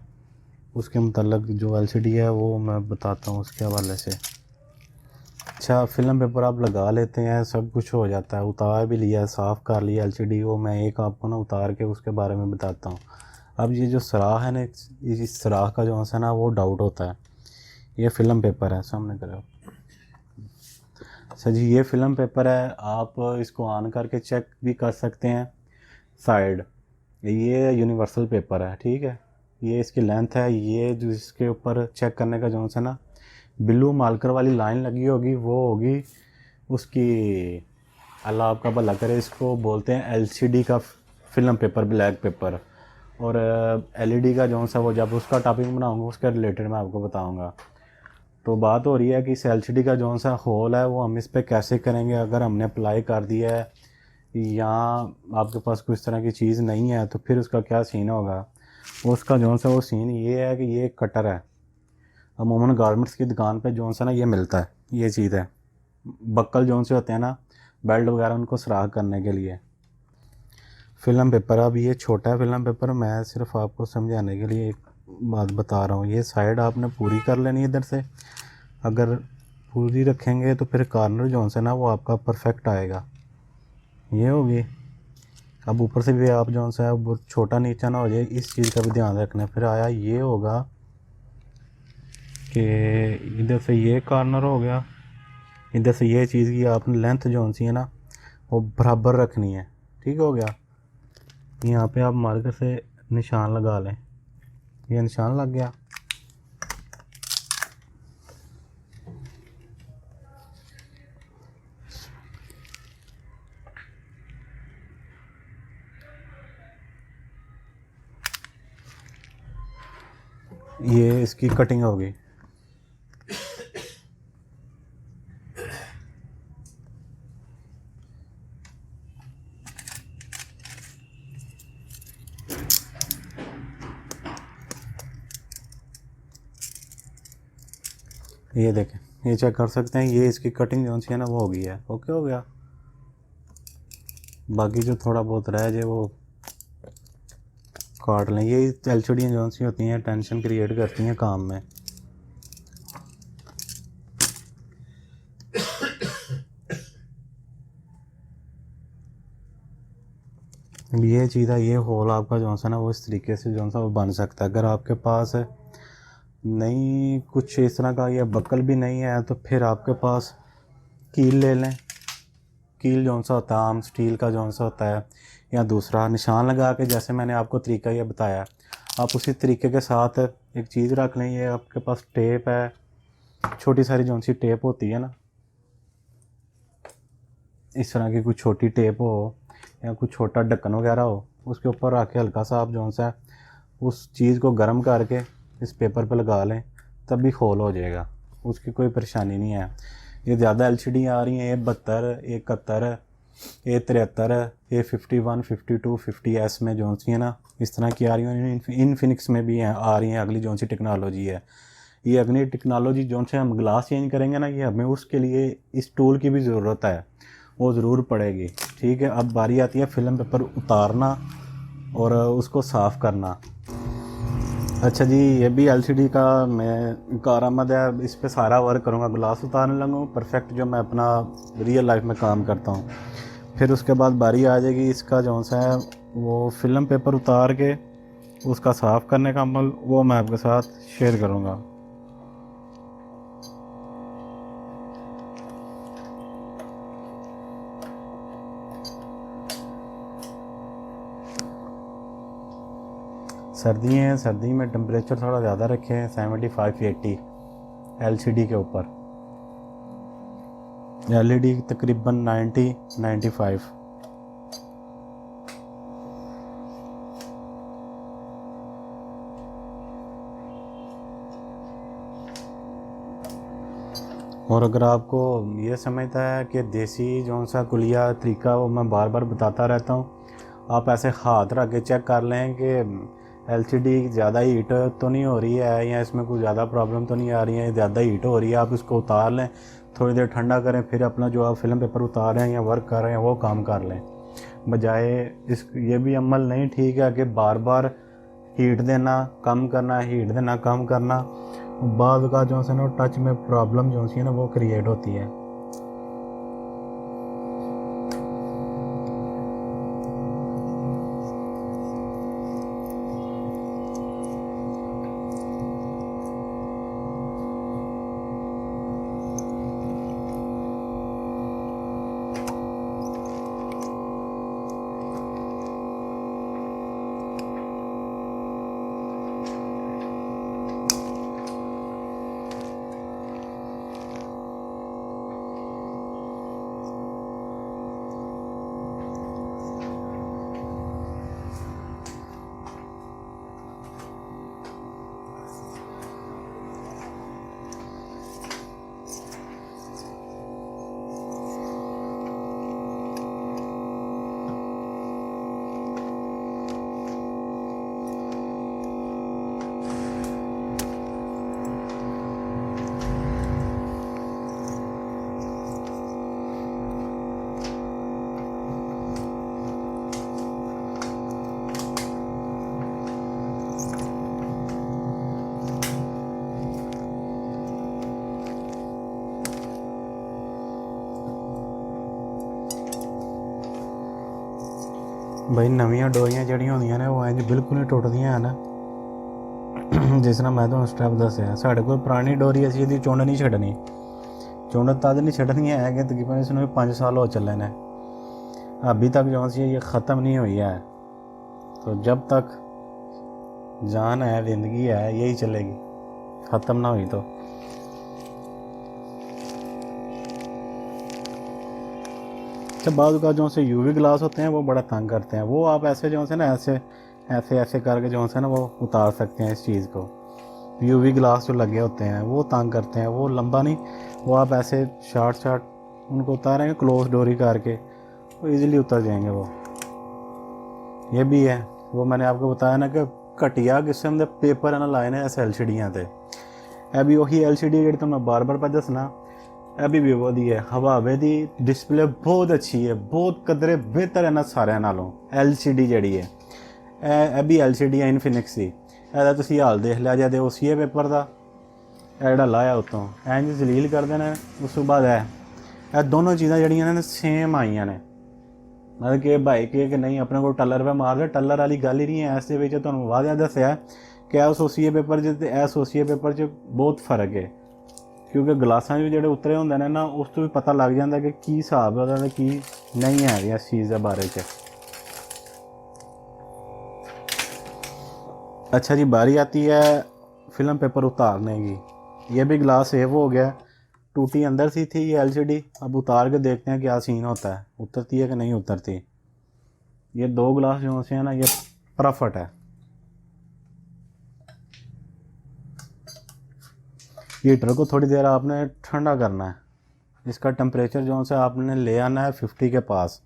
उसके मतलब जो एलसीडी है वो मैं बताता हूँ उसके हवाले से। अच्छा, फ़िल्म पेपर आप लगा लेते हैं, सब कुछ हो जाता है, उतार भी लिया, साफ़ कर लिया एलसीडी, वो मैं एक आपको ना उतार के उसके बारे में बताता हूँ। अब ये जो सराख है ना, इस सराख का जो है ना वो डाउट होता है। ये फ़िल्म पेपर है, सामने करो। अच्छा जी, ये फ़िल्म पेपर है, आप इसको ऑन करके चेक भी कर सकते हैं साइड। ये यूनिवर्सल पेपर है, ठीक है, ये इसकी लेंथ है। ये जो इसके ऊपर चेक करने का जो है ना ब्लू मार्कर वाली लाइन लगी होगी, वो होगी उसकी, अल्लाह आपका भला करे, इसको बोलते हैं एलसीडी का फ़िल्म पेपर, ब्लैक पेपर। और एलईडी का जो सा वो जब उसका टॉपिक बनाऊंगा उसके रिलेटेड मैं आपको बताऊंगा। तो बात हो रही है कि इस एलसीडी का जो सा होल है वो हम इस पर कैसे करेंगे। अगर हमने अप्लाई कर दिया है या आपके पास कुछ तरह की चीज़ नहीं है तो फिर उसका क्या सीन होगा। उसका जो सा वो सीन ये है कि ये कटर है, अमूमन गारमेंट्स की दुकान पे जो सा ना ये मिलता है, ये चीज़ है। बक्कल जो से होते हैं ना, बेल्ट वगैरह उनको सुराख करने के लिए। फ़िल्म पेपर, अब ये छोटा है फ़िल्म पेपर, मैं सिर्फ आपको समझाने के लिए एक बात बता रहा हूँ। ये साइड आपने पूरी कर लेनी है इधर से, अगर पूरी रखेंगे तो फिर कॉर्नर जो है ना वो आपका परफेक्ट आएगा। ये होगी। अब ऊपर से भी आप जो है वो छोटा नीचा ना हो जाए, इस चीज़ का भी ध्यान रखना। फिर आया ये होगा कि इधर से ये कॉर्नर हो गया, इधर से ये चीज़ की आपने लेंथ जो सी है ना वो बराबर रखनी है। ठीक हो गया। यहाँ पे आप मार्कर से निशान लगा लें, ये निशान लग गया। ये इसकी कटिंग होगी। ये देखें, ये चेक कर सकते हैं, ये इसकी कटिंग जो सी है ना वो हो गई है। ओके हो गया। बाकी जो थोड़ा बहुत रह जाए वो काट लें। ये एलसीडी जो सी होती हैं टेंशन क्रिएट करती हैं काम में। अब ये चीज़ है, ये होल आपका जो सा ना वो इस तरीके से जो सा वो बन सकता है। अगर आपके पास नहीं कुछ इस तरह का या बकल भी नहीं है तो फिर आपके पास कील ले लें। कील जो सा होता है आम स्टील का जो सा होता है, या दूसरा निशान लगा के, जैसे मैंने आपको तरीका ये बताया, आप उसी तरीके के साथ एक चीज़ रख लें। ये आपके पास टेप है, छोटी सारी जो सी टेप होती है ना, इस तरह की कुछ छोटी टेप हो या कुछ छोटा ढक्कन वगैरह हो, उसके ऊपर रख के हल्का सा आप जो सा उस चीज़ को गर्म करके इस पेपर पे लगा लें, तब भी खोल हो जाएगा, उसकी कोई परेशानी नहीं है। ये ज़्यादा एलसीडी आ रही हैं, A72, A71, A73, A51, 52, 50S में जो सी है ना इस तरह की आ रही हैं। इनफिनिक्स में भी हैं, आ रही हैं अगली जो सी टेक्नोलॉजी है। ये अगली टेक्नोलॉजी जो से हम ग्लास चेंज करेंगे ना, ये हमें उसके लिए इस टूल की भी ज़रूरत है, वो ज़रूर पड़ेगी। ठीक है। अब बारी आती है फ़िल्म पेपर उतारना और उसको साफ़ करना। अच्छा जी, ये भी एलसीडी का मैं कारआमद है, इस पे सारा वर्क करूँगा, ग्लास उतारने लगूँ परफेक्ट, जो मैं अपना रियल लाइफ में काम करता हूँ। फिर उसके बाद बारी आ जाएगी इसका जो सा है वो फ़िल्म पेपर उतार के उसका साफ़ करने का अमल, वो मैं आपके साथ शेयर करूँगा। सर्दी है, सर्दी में टेम्परेचर थोड़ा ज़्यादा रखें, 75-80 एलसीडी के ऊपर। एलईडी तकरीबन 90-95। और अगर आपको ये समझता है कि देसी जो सा कुलिया तरीका वो मैं बार बार बताता रहता हूँ, आप ऐसे हाथ रख के चेक कर लें कि एलसीडी ज़्यादा हीट तो नहीं हो रही है या इसमें कोई ज़्यादा प्रॉब्लम तो नहीं आ रही है, ज़्यादा हीट हो रही है, आप इसको उतार लें, थोड़ी देर ठंडा करें, फिर अपना जो आप फिल्म पेपर उतार रहे हैं या वर्क कर रहे हैं वो काम कर लें। बजाय इस ये भी अमल नहीं ठीक है कि बार बार हीट देना कम करना, हीट देना कम करना, बाद का जो है ना टच में प्रॉब्लम जो सी है ना वो क्रिएट होती है। भाई नवीं डोरियां जड़ियां होंदियां ने वो इंज बिल्कुल नहीं टुटदियां हैं ना। जिस तरह मैं तुहानूं स्टैप दस्सिया साढ़े कोल पुरानी डोरी असीं इहदी चुंड नहीं छड्डनी। चुंड तद नहीं छड्डनी है कि तकरीबन इसनूं 5 साल हो चले ने, अभी तक जो सी ये ख़त्म नहीं हुई है। तो जब तक जान है, ज़िंदगी है, यही चलेगी, ख़त्म ना हुई तो। जब बाद का जो से यूवी ग्लास होते हैं वो बड़ा तंग करते हैं, वो आप ऐसे जो से ना ऐसे ऐसे ऐसे करके जो है ना वो उतार सकते हैं इस चीज़ को। यूवी ग्लास जो लगे होते हैं वो तंग करते हैं, वो लंबा नहीं, वो आप ऐसे शार्ट शार्ट उनको उतारेंगे क्लोज डोरी करके वो इजीली उतर जाएंगे। वो ये भी है, वो मैंने आपको बताया ना कि घटिया किस्म के पेपर ना लाए ने इस LCD ते। अभी वही LCD जी तो मैं बार बार पर दसना, अभी विवो दी है, हवावे दी डिस्प्ले बहुत अच्छी है, बहुत कदरे बेहतर है ना सारे नालों। LCD जी है अभी LCD है इनफिनिक्स की, ਇਹਦਾ ਤੁਸੀਂ हाल देख लिया जाए उसी है पेपर का ਜਿਹੜਾ ਲਾਇਆ ਉਤੋਂ ਇੰਜ ਜ਼ਲੀਲ ਕਰਦੇ ਨੇ। ਉਸ ਤੋਂ ਬਾਅਦ ਇਹ ਦੋਨੋਂ ਚੀਜ਼ਾਂ ਜਿਹੜੀਆਂ ਨੇ ਸੇਮ ਆਈਆਂ ਨੇ, मतलब कि भाई कि नहीं अपने को टलर पे मार दे, टलर वाली गल ही नहीं है। इस दे तुहानूं वादिया दस्सिया कि एसोसीए पेपर च एसोसीए पेपर च बहुत फर्क है, क्योंकि गलासां भी जेह्ड़े उतरे होंदे ने ना उस तो भी पता लग जाता कि की हिसाब है ते की नहीं है इस चीज़ के बारे च। अच्छा जी, बारी आती है फिल्म पेपर उतारने की। ये भी ग्लास सेव हो गया, टूटी अंदर सी थी ये LCD। अब उतार के देखते हैं क्या सीन होता है, उतरती है कि नहीं उतरती। ये 2 ग्लास जो से है ना ये परफेक्ट है। हीटर को थोड़ी देर आपने ठंडा करना है, इसका टेम्परेचर जो से आपने ले आना है 50 के पास।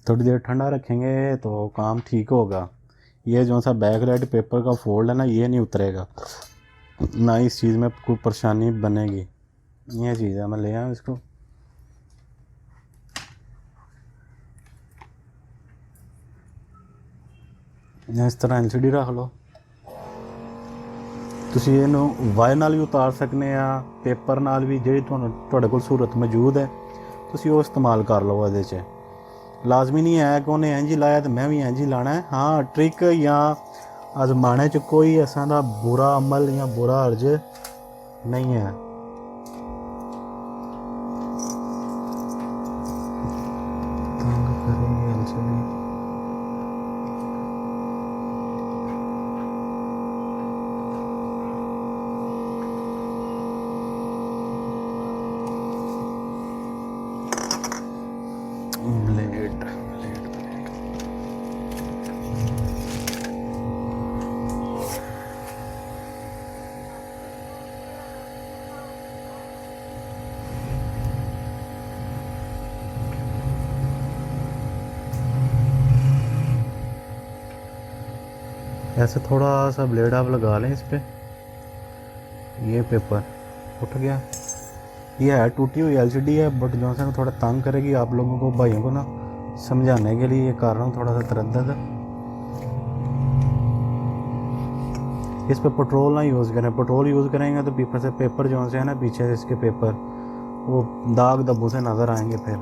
थोड़ी देर ठंडा रखेंगे तो काम ठीक होगा। ये जो सा बैकलाइट पेपर का फोल्ड है ना ये नहीं उतरेगा, ना इस चीज़ में कोई परेशानी बनेगी। ये चीज़ है, मैं ले आऊँ इसको। इस तरह LCD रख लो। ਤੁਸੀਂ ਇਹਨੂੰ ਵਾਇਰ ਨਾਲ ਵੀ ਉਤਾਰ ਸਕਨੇ ਆ, ਪੇਪਰ ਨਾਲ ਵੀ, ਜਿਹੜੀ ਤੁਹਾਡੇ ਕੋਲ ਸਹੂਲਤ ਮੌਜੂਦ ਹੈ ਤੁਸੀਂ ਉਹ ਇਸਤੇਮਾਲ ਕਰ ਲਓ। ਇਹਦੇ 'ਚ ਲਾਜ਼ਮੀ ਨਹੀਂ ਹੈ ਕਿ ਉਹਨੇ ਇੰਝ ਹੀ ਲਾਇਆ ਤੇ ਮੈਂ ਵੀ ਇੰਝ ਹੀ ਲਾਣਾ ਹੈ। ਹਾਂ, ट्रिक या आजमाने च कोई असां दा बुरा अमल या बुरा अर्ज नहीं है। ऐसे थोड़ा सा ब्लेड आप लगा लें इस पर। ये पेपर उठ गया, ये है टूटी हुई LCD है, बट जो है थोड़ा तंग करेगी आप लोगों को, भाइयों को ना समझाने के लिए ये कर रहा हूँ थोड़ा सा तरद्दद। इस पर पेट्रोल ना यूज़ करें, पेट्रोल यूज़ करेंगे तो पीछे से पेपर जो है ना, पीछे से इसके पेपर वो दाग धब्बों से नज़र आएंगे फिर।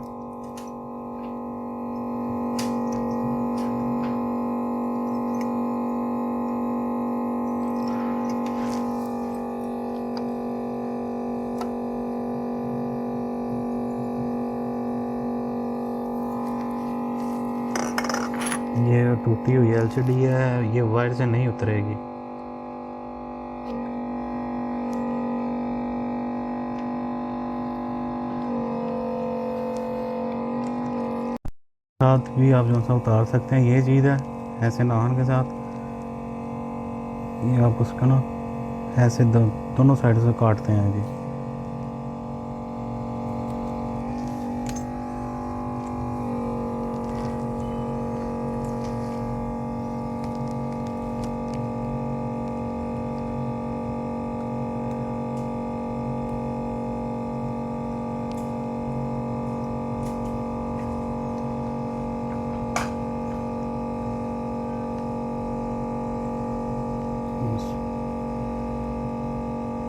ये टूटी हुई LCD है, ये वायर से नहीं उतरेगी। साथ भी आप जो सा उतार सकते हैं, ये चीज़ है ऐसे नाहन के साथ। ये आप उसका ना ऐसे दोनों साइड से काटते हैं जी।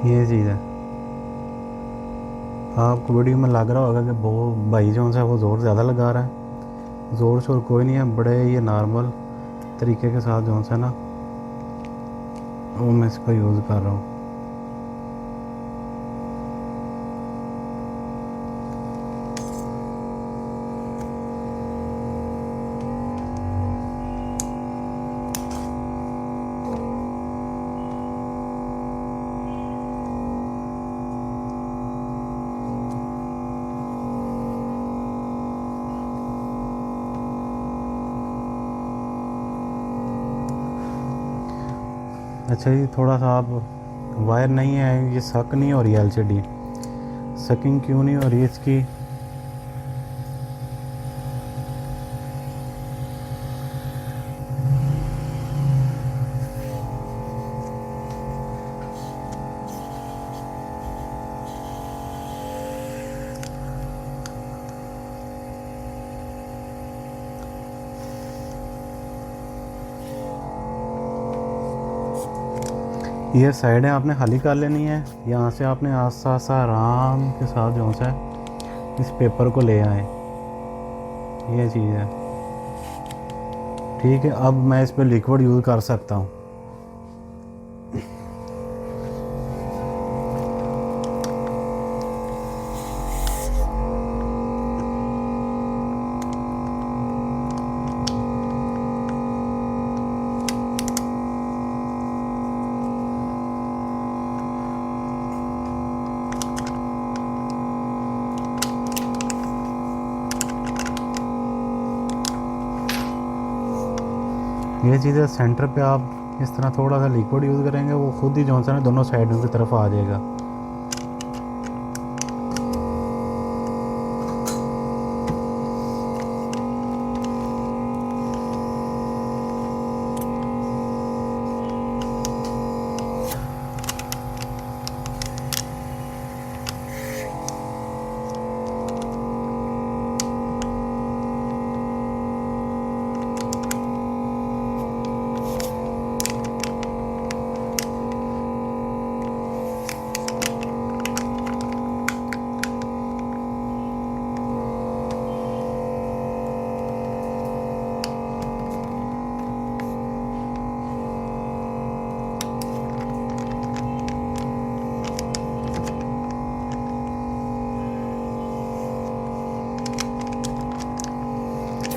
ये चीज़ है। आपको वीडियो में लग रहा होगा कि वो भाई जो है वो ज़ोर ज़्यादा लगा रहा है। ज़ोर शोर कोई नहीं है, बड़े ये नॉर्मल तरीके के साथ जो है ना वो मैं इसका यूज़ कर रहा हूँ। अच्छा जी, थोड़ा सा आप वायर नहीं है, ये सक नहीं हो रही है एलसीडी। सकिंग क्यों नहीं हो रही है इसकी? ये साइडें आपने खाली कर लेनी है। यहाँ से आपने आस्ता आस्ता आराम के साथ जो है इस पेपर को ले आए। ये चीज़ है, ठीक है। अब मैं इस पर लिक्विड यूज़ कर सकता हूँ। ये चीज़ें सेंटर पे आप इस तरह थोड़ा सा लिक्विड यूज़ करेंगे, वो खुद ही जो है ना दोनों साइडों की तरफ आ जाएगा।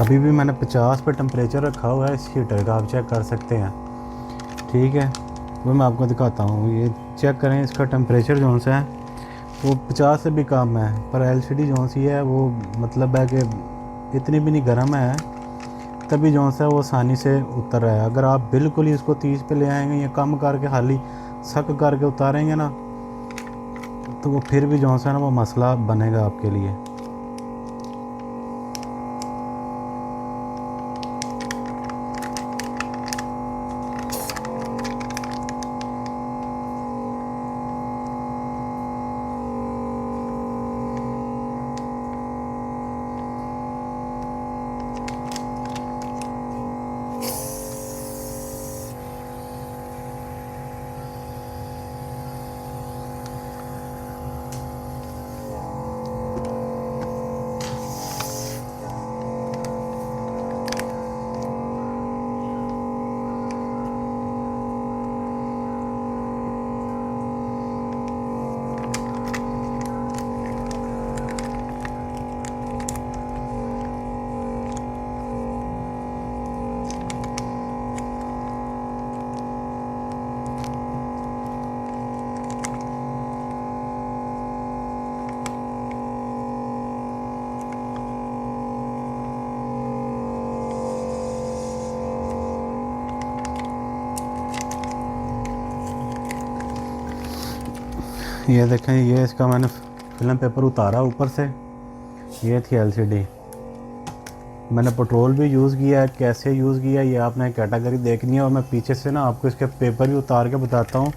अभी भी मैंने 50 पे टेम्परेचर रखा हुआ है इस हीटर का, आप चेक कर सकते हैं, ठीक है। वो मैं आपको दिखाता हूँ, ये चेक करें इसका टेम्परेचर जो सा है वो 50 से भी कम है। पर एलसीडी जो सी है वो मतलब है कि इतनी भी नहीं गर्म है, तभी जो सा वो आसानी से उतर रहा है। अगर आप बिल्कुल ही इसको 30 पे ले आएंगे या कम करके खाली सक करके उतारेंगे ना, तो वो फिर भी जो सा ना वो मसला बनेगा आपके लिए। ये देखें, ये इसका मैंने फिल्म पेपर उतारा ऊपर से। ये थी एलसीडी। मैंने पेट्रोल भी यूज़ किया है, कैसे यूज़ किया ये आपने कैटेगरी देखनी है। और मैं पीछे से ना आपको इसके पेपर भी उतार के बताता हूँ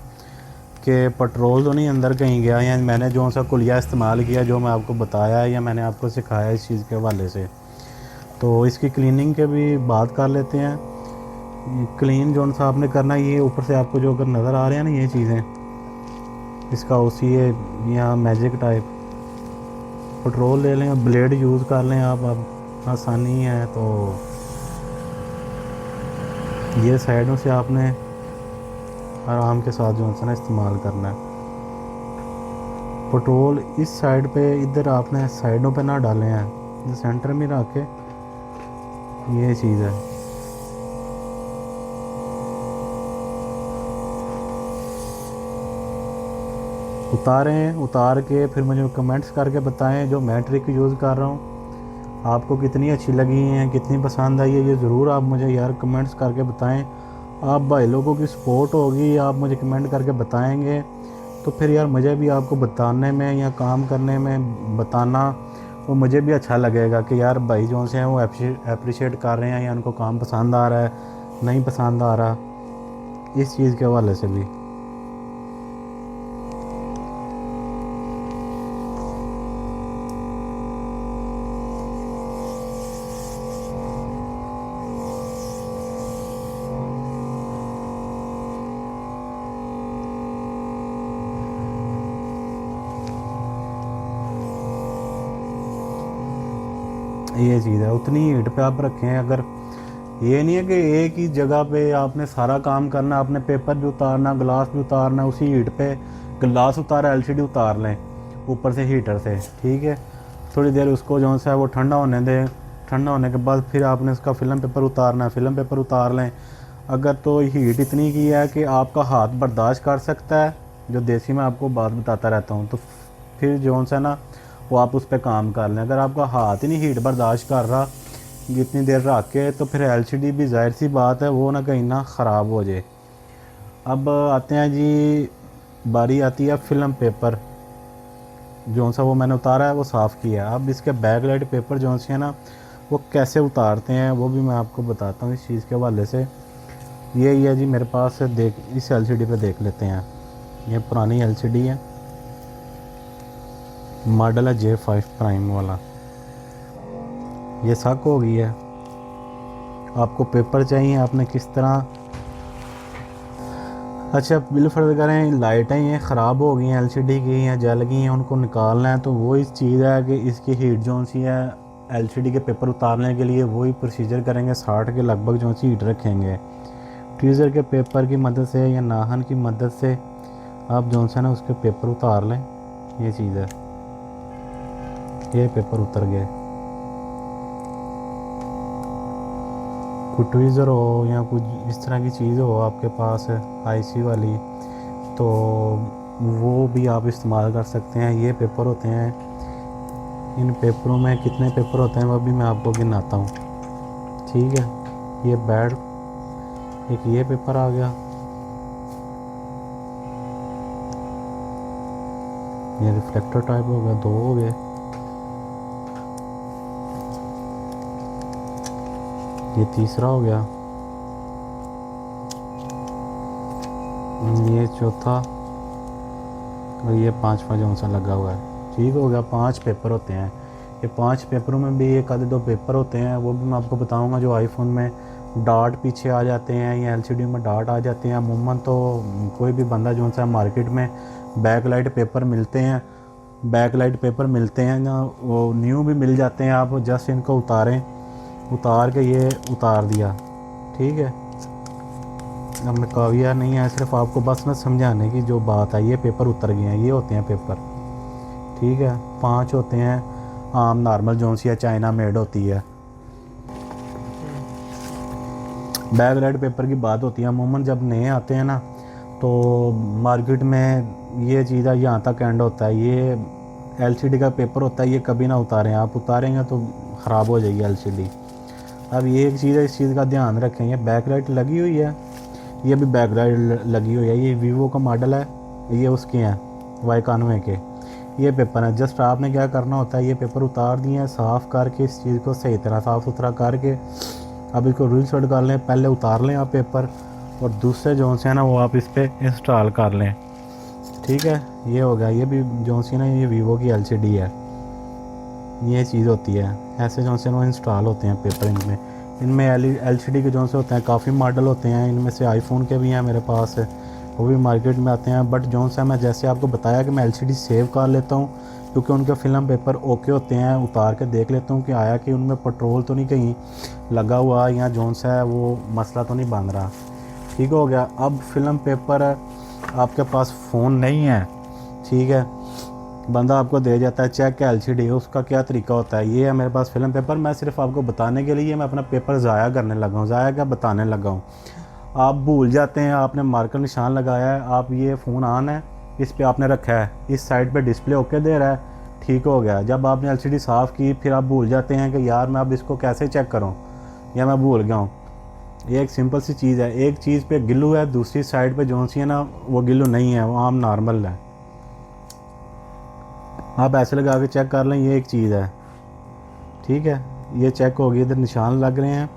कि पेट्रोल तो नहीं अंदर कहीं गया, या मैंने जो सा कुलिया इस्तेमाल किया जो मैं आपको बताया है या मैंने आपको सिखाया इस चीज़ के हवाले से। तो इसकी क्लीनिंग के भी बात कर लेते हैं। क्लीन जो सा आपने करना है, ये ऊपर से आपको जो अगर नज़र आ रहे हैं ना ये चीज़ें, इसका उसी है यहाँ मैजिक टाइप पेट्रोल ले लें, ब्लेड यूज़ कर लें आप, अब आसानी है। तो ये साइडों से आपने आराम के साथ जो है ना इस्तेमाल करना है। पेट्रोल इस साइड पे इधर आपने साइडों पे ना डालें हैं, सेंटर में रख के, ये चीज़ है। उतारें, उतार के फिर मुझे कमेंट्स करके बताएं जो मैं ट्रिक यूज़ कर रहा हूँ आपको कितनी अच्छी लगी हैं, कितनी पसंद आई है, ये ज़रूर आप मुझे यार कमेंट्स करके बताएं। आप भाई लोगों की सपोर्ट होगी, आप मुझे कमेंट करके बताएंगे तो फिर यार मुझे भी आपको बताने में या काम करने में बताना, वो मुझे भी अच्छा लगेगा कि यार भाई जो से हैं वो अप्रिशिएट कर रहे हैं या उनको काम पसंद आ रहा है, नहीं पसंद आ रहा, इस चीज़ के हवाले से भी। ये चीज़ है, उतनी हीट पे आप रखें। अगर ये नहीं है कि एक ही जगह पे आपने सारा काम करना, आपने पेपर भी उतारना, ग्लास भी उतारना, उसी हीट पे ग्लास उतारा, एलसीडी उतार लें ऊपर से हीटर से, ठीक है। थोड़ी देर उसको जो सा है वो ठंडा होने दें, ठंडा होने के बाद फिर आपने उसका फिल्म पेपर उतारना है, फिल्म पेपर उतार लें। अगर तो हीट इतनी की है कि आपका हाथ बर्दाश्त कर सकता है, जो देसी में आपको बात बताता रहता हूँ, तो फिर जो सा ना वो आप उस पर काम कर लें। अगर आपका हाथ ही नहीं हीट बर्दाश्त कर रहा जितनी देर रख के, तो फिर एलसीडी भी जाहिर सी बात है वो ना कहीं ना ख़राब हो जाए। अब आते हैं जी, बारी आती है फिल्म पेपर, जो सा वो मैंने उतारा है वो साफ़ किया है। अब इसके बैकलाइट पेपर जो से है ना वो कैसे उतारते हैं वो भी मैं आपको बताता हूँ इस चीज़ के हवाले से। ये है जी मेरे पास, देख इस एलसीडी पे देख लेते हैं। ये पुरानी एलसीडी है, मॉडल है J5 प्राइम वाला। ये सक हो गई है। आपको पेपर चाहिए, आपने किस तरह, अच्छा बिल फर्ज करें लाइटें ये ख़राब हो गई हैं एलसीडी की या जल गई हैं, उनको निकालना है, तो वो इस चीज़ है कि इसकी हीट जो सी है एलसीडी के पेपर उतारने के लिए वही प्रोसीजर करेंगे। 60 के लगभग जो सी हीट रखेंगे। ट्वीज़र के पेपर की मदद से या नाखन की मदद से आप जो सा ना उसके पेपर उतार लें। ये चीज़ है, ये पेपर उतर गए। कोई ट्वीज़र हो या कुछ इस तरह की चीज़ हो आपके पास आईसी वाली, तो वो भी आप इस्तेमाल कर सकते हैं। ये पेपर होते हैं, इन पेपरों में कितने पेपर होते हैं वो भी मैं आपको गिनाता हूँ, ठीक है। ये बैड, एक ये पेपर आ गया, ये रिफ्लेक्टर टाइप हो गया, 2 हो गए, ये तीसरा हो गया, ये चौथा, और ये 5वां जो सा लगा हुआ है, ठीक हो गया। 5 पेपर होते हैं। ये 5 पेपरों में भी एक आधे 2 पेपर होते हैं, वो भी मैं आपको बताऊंगा। जो आईफोन में डार्ट पीछे आ जाते हैं या एलसीडी में डार्ट आ जाते हैं, अमूमन तो कोई भी बंदा जो सा मार्केट में बैकलाइट पेपर मिलते हैं, बैकलाइट पेपर मिलते हैं ना, वो न्यू भी मिल जाते हैं। आप जस्ट इनको उतारें, उतार के ये उतार दिया, ठीक है। अब मैं काविया नहीं है, सिर्फ आपको बस मैं समझाने की जो बात है। ये पेपर उतर गए हैं, ये होते हैं पेपर, ठीक है। 5 होते हैं आम नॉर्मल जो सी है चाइना मेड होती है। बैकलाइट पेपर की बात होती है, अमूमन जब नए आते हैं ना तो मार्केट में ये चीज़ है, यहाँ तक एंड होता है। ये एलसीडी का पेपर होता है, ये कभी ना उतारें, आप उतारेंगे तो ख़राब हो जाएगी एलसीडी। अब ये एक चीज़ है, इस चीज़ का ध्यान रखें। ये बैकलाइट लगी हुई है, ये भी बैकलाइट लगी हुई है। ये वीवो का मॉडल है, ये उसके हैं Y91 के ये पेपर है। जस्ट आपने क्या करना होता है, ये पेपर उतार दिए हैं, साफ़ करके इस चीज़ को सही तरह साफ़ सुथरा करके अब इसको रीसेट कर लें। पहले उतार लें आप पेपर, और दूसरे जो से है ना वो आप इस पर इंस्टॉल कर लें, ठीक है। ये हो गया। ये भी जो सी ना ये वीवो की एलसीडी है, ये चीज़ होती है। ऐसे जो से वो इंस्टॉल होते हैं पेपर इनमें एलसीडी के जो से होते हैं काफ़ी मॉडल होते हैं। इनमें से आईफोन के भी हैं मेरे पास, वो भी मार्केट में आते हैं। बट जो सा मैं जैसे आपको बताया कि मैं एलसीडी सेव कर लेता हूँ, क्योंकि उनके फिल्म पेपर ओके होते हैं, उतार के देख लेता हूँ कि आया कि उनमें पेट्रोल तो नहीं कहीं लगा हुआ या जो सा है वो मसला तो नहीं बन रहा। ठीक हो गया। अब फिल्म पेपर आपके पास फ़ोन नहीं है, ठीक है, बंदा आपको दे जाता है चेक के एलसीडी, उसका क्या तरीका होता है, ये है मेरे पास फिल्म पेपर, मैं सिर्फ आपको बताने के लिए मैं अपना पेपर ज़ाया करने लगा हूँ, ज़ाया क्या बताने लगा हूँ। आप भूल जाते हैं, आपने मार्कर निशान लगाया है, आप ये फ़ोन ऑन है, इस पे आपने रखा है, इस साइड पे डिस्प्ले ओके दे रहा है, ठीक हो गया। जब आपने एलसीडी साफ़ की फिर आप भूल जाते हैं कि यार मैं अब इसको कैसे चेक करूँ, या मैं भूल गया हूँ। ये एक सिंपल सी चीज़ है, एक चीज़ पे गिल्लू है, दूसरी साइड पे जो सी है ना वो गिल्लू नहीं है, वो आम नॉर्मल है। आप ऐसे लगा के चेक कर लें, ये एक चीज़ है, ठीक है। ये चेक होगी, इधर निशान लग रहे हैं,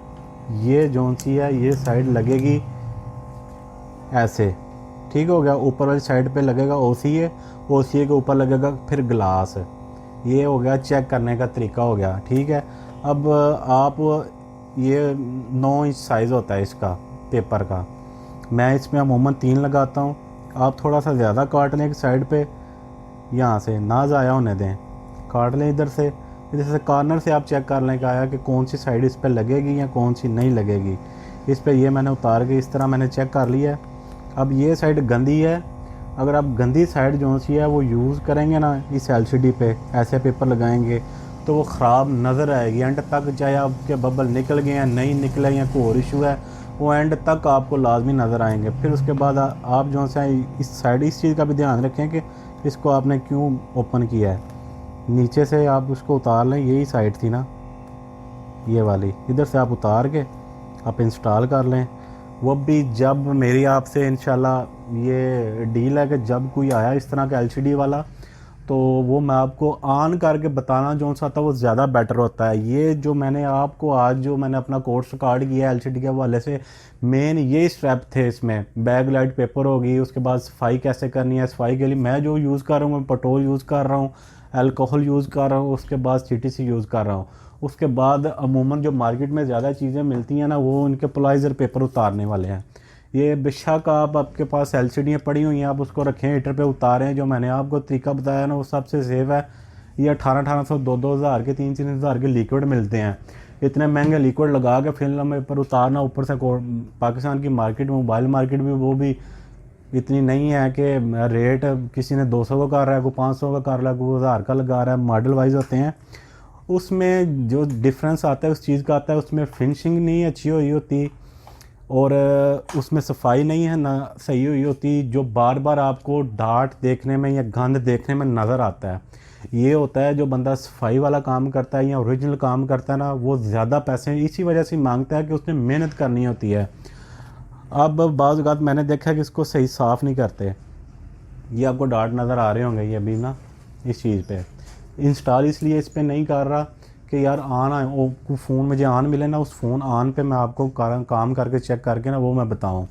ये जो सी है ये साइड लगेगी ऐसे, ठीक हो गया। ऊपर वाली साइड पे लगेगा ओसीए, ओसीए के ऊपर लगेगा फिर ग्लास। ये हो गया चेक करने का तरीका हो गया, ठीक है। अब आप ये 9 इंच साइज़ होता है इसका पेपर का, मैं इसमें अमूमन 3 लगाता हूँ। आप थोड़ा सा ज़्यादा काट लें एक साइड पे, यहाँ से ना ज़ाया होने दें, काट लें इधर से कॉर्नर से आप चेक कर लें कि आया कि कौन सी साइड इस पर लगेगी या कौन सी नहीं लगेगी। इस पर ये मैंने उतार के इस तरह मैंने चेक कर लिया है। अब ये साइड गंदी है, अगर आप गंदी साइड जो सी है वो यूज़ करेंगे ना इस एलसीडी पे, ऐसे पेपर लगाएंगे तो वो ख़राब नज़र आएगी एंड तक, चाहे आपके बबल निकल गए हैं नहीं निकले या कोई और इशू है, वो एंड तक आपको लाजमी नज़र आएंगे। फिर उसके बाद आप जो सा इस साइड इस चीज़ का भी ध्यान रखें कि इसको आपने क्यों ओपन किया है। नीचे से आप उसको उतार लें, यही साइड थी ना ये वाली, इधर से आप उतार के आप इंस्टॉल कर लें। वो भी जब मेरी आपसे इंशाल्लाह ये डील है कि जब कोई आया इस तरह का एलसीडी वाला, तो वो मैं आपको ऑन करके बताना जो सा था वो ज़्यादा बेटर होता है। ये जो मैंने आपको आज जो मैंने अपना कोर्स स्टार्ट किया एलसीडी के हवाले से, मेन ये स्टेप थे इसमें। बैक लाइट पेपर होगी, उसके बाद सफाई कैसे करनी है, सफाई के लिए मैं जो यूज़ कर रहा हूँ, मैं पेट्रोल यूज़ कर रहा हूँ, अल्कोहल यूज़ कर रहा हूँ, उसके बाद सीटीसी यूज़ कर रहा हूँ। उसके बाद अमूमन जो मार्केट में ज़्यादा चीज़ें मिलती हैं ना, वो उनके पोलाइज़र पेपर उतारने वाले हैं। ये बेशक आप आपके पास एलसीडियाँ पड़ी हुई हैं, आप उसको रखें हीटर पे उतारें, जो मैंने आपको तरीका बताया ना वो सबसे सेफ है। ये 1800 2 हज़ार के 3 हज़ार के लिक्विड मिलते हैं, इतने महंगे लिक्विड लगा के फिल्म पेपर उतारना, ऊपर से पाकिस्तान की मार्केट में मोबाइल मार्केट भी वो भी इतनी नहीं है कि रेट किसी ने 200 का कर रहा है, कोई 500 का कर रहा है, कोई 1000 का लगा रहा है, मॉडल वाइज होते हैं। उसमें जो डिफरेंस आता है उस चीज़ का आता है, उसमें फिनिशिंग नहीं अच्छी हुई होती और उसमें सफाई नहीं है ना सही हुई होती, जो बार बार आपको डार्ट देखने में या गंद देखने में नज़र आता है। ये होता है जो बंदा सफाई वाला काम करता है या ओरिजिनल काम करता है ना, वो ज़्यादा पैसे इसी वजह से मांगता है कि उसने मेहनत करनी होती है। अब बाज़ औक़ात मैंने देखा है कि इसको सही साफ़ नहीं करते। ये आपको डार्ट नज़र आ रहे होंगे ये अभी ना इस चीज़ पे। इंस्टॉल इसलिए इस पे नहीं कर रहा कि यार ऑन आए वो फ़ोन मुझे ऑन मिले ना, उस फ़ोन ऑन पे मैं आपको काम करके चेक करके ना वो मैं बताऊं।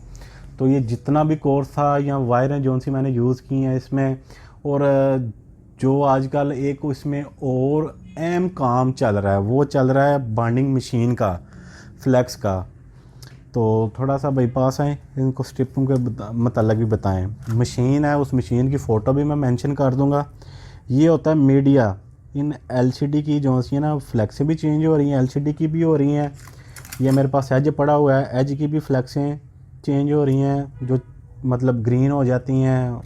तो ये जितना भी कोर्स था या वायरें जो सी मैंने यूज़ की हैं इसमें, और जो आजकल एक इसमें और अहम काम चल रहा है वो चल रहा है बाइंडिंग मशीन का, फ्लेक्स का। तो थोड़ा सा बाईपास आए, इनको स्ट्रिपों के मतलब भी बताएं। मशीन है, उस मशीन की फ़ोटो भी मैं मेंशन कर दूंगा। ये होता है मीडिया, इन एलसीडी की जो सी है ना फ्लैक्सें भी चेंज हो रही हैं, एलसीडी की भी हो रही हैं। ये मेरे पास एज पड़ा हुआ है, एज की भी फ्लैक्सें चेंज हो रही हैं, जो मतलब ग्रीन हो जाती हैं,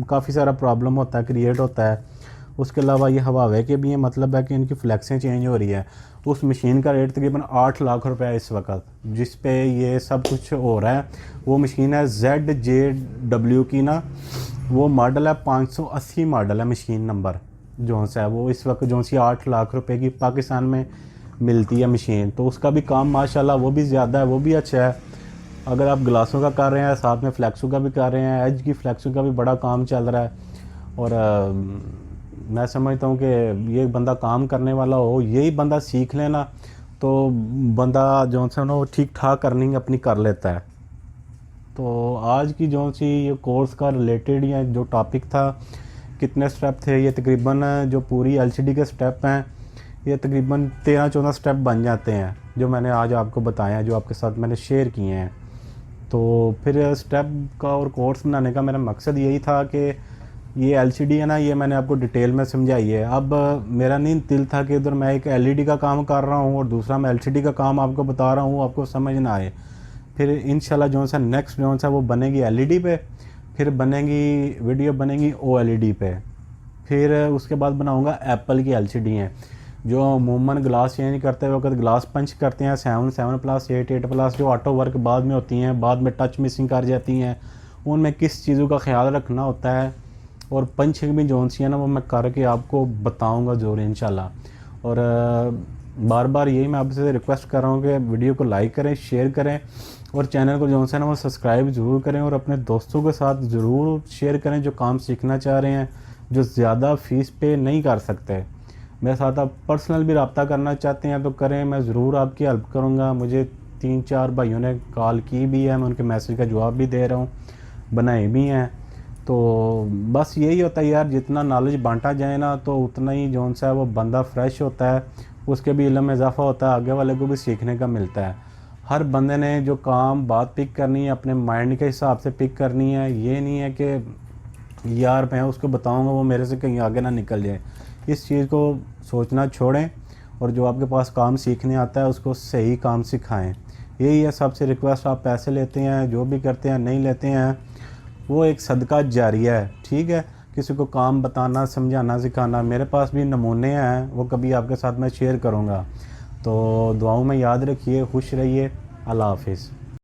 काफ़ी सारा प्रॉब्लम होता है क्रिएट होता है। उसके अलावा ये हवावे के भी हैं, मतलब है कि इनकी फ्लैक्सें चेंज हो रही है। उस मशीन का रेट तकरीबन 8 लाख रुपए है इस वक्त, जिस पे ये सब कुछ हो रहा है। वो मशीन है ZJW की ना, वो मॉडल है 580 मॉडल है मशीन नंबर जो सा है, वो इस वक्त जो सी 8 लाख रुपए की पाकिस्तान में मिलती है मशीन। तो उसका भी काम माशाल्लाह वो भी ज़्यादा है, वो भी अच्छा है। अगर आप ग्लासों का कर रहे हैं, साथ में फ्लैक्सों का भी कर रहे हैं, एज की फ्लैक्सों का भी बड़ा काम चल रहा है। और मैं समझता हूँ कि ये बंदा काम करने वाला हो, यही बंदा सीख लेना तो बंदा जो सा ना वो ठीक ठाक अर्निंग अपनी कर लेता है। तो आज की जो सी ये कोर्स का रिलेटेड या जो टॉपिक था, कितने स्टेप थे, ये तकरीबन जो पूरी एलसीडी के स्टेप हैं ये तकरीबन 13-14 स्टेप बन जाते हैं, जो मैंने आज आपको बताया, जो आपके साथ मैंने शेयर किए हैं। तो फिर स्टेप का और कोर्स बनाने का मेरा मकसद यही था कि ये एलसीडी है ना, ये मैंने आपको डिटेल में समझाई है। अब मेरा नहीं दिल था कि उधर मैं एक एलईडी का काम कर रहा हूँ और दूसरा मैं एलसीडी का काम आपको बता रहा हूँ, आपको समझ ना आए। फिर इंशाल्लाह जो सा नेक्स्ट जो सा वो बनेगी एलईडी पे, फिर बनेगी वीडियो बनेगी ओएलईडी पे, फिर उसके बाद बनाऊंगा एप्पल की एलसीडी हैं जो अमूमन ग्लास चेंज करते वक्त ग्लास पंच करते हैं 7+, 8+, जो ऑटो वर्क बाद में होती हैं, बाद में टच मिसिंग कर जाती हैं, उनमें किस चीज़ों का ख्याल रखना होता है। और पंचिंग भी जो सी है ना वो मैं करके आपको बताऊंगा ज़रूर इंशाल्लाह। और बार बार यही मैं आपसे रिक्वेस्ट कर रहा हूँ कि वीडियो को लाइक करें, शेयर करें और चैनल को जो है ना वो सब्सक्राइब ज़रूर करें और अपने दोस्तों के साथ ज़रूर शेयर करें जो काम सीखना चाह रहे हैं, जो ज़्यादा फ़ीस पे नहीं कर सकते। मेरे साथ आप पर्सनल भी रब्ता करना चाहते हैं तो करें, मैं ज़रूर आपकी हेल्प करूँगा। मुझे 3-4 भाइयों ने कॉल की भी है, मैं उनके मैसेज का जवाब भी दे रहा हूँ, बनाए भी हैं। तो बस यही होता है यार, जितना नॉलेज बांटा जाए ना तो उतना ही जो सा है वो बंदा फ्रेश होता है, उसके भी इल्म में इजाफा होता है, आगे वाले को भी सीखने का मिलता है। हर बंदे ने जो काम बात पिक करनी है अपने माइंड के हिसाब से पिक करनी है, ये नहीं है कि यार मैं उसको बताऊंगा वो मेरे से कहीं आगे ना निकल जाए। इस चीज़ को सोचना छोड़ें और जो आपके पास काम सीखने आता है उसको सही काम सिखाएं। यही है सबसे रिक्वेस्ट। आप पैसे लेते हैं, जो भी करते हैं, नहीं लेते हैं, वो एक सदका जारिया है, ठीक है। किसी को काम बताना, समझाना, सिखाना, मेरे पास भी नमूने हैं, वो कभी आपके साथ मैं शेयर करूँगा। तो दुआओं में याद रखिए, खुश रहिए। अल्लाह हाफिज़।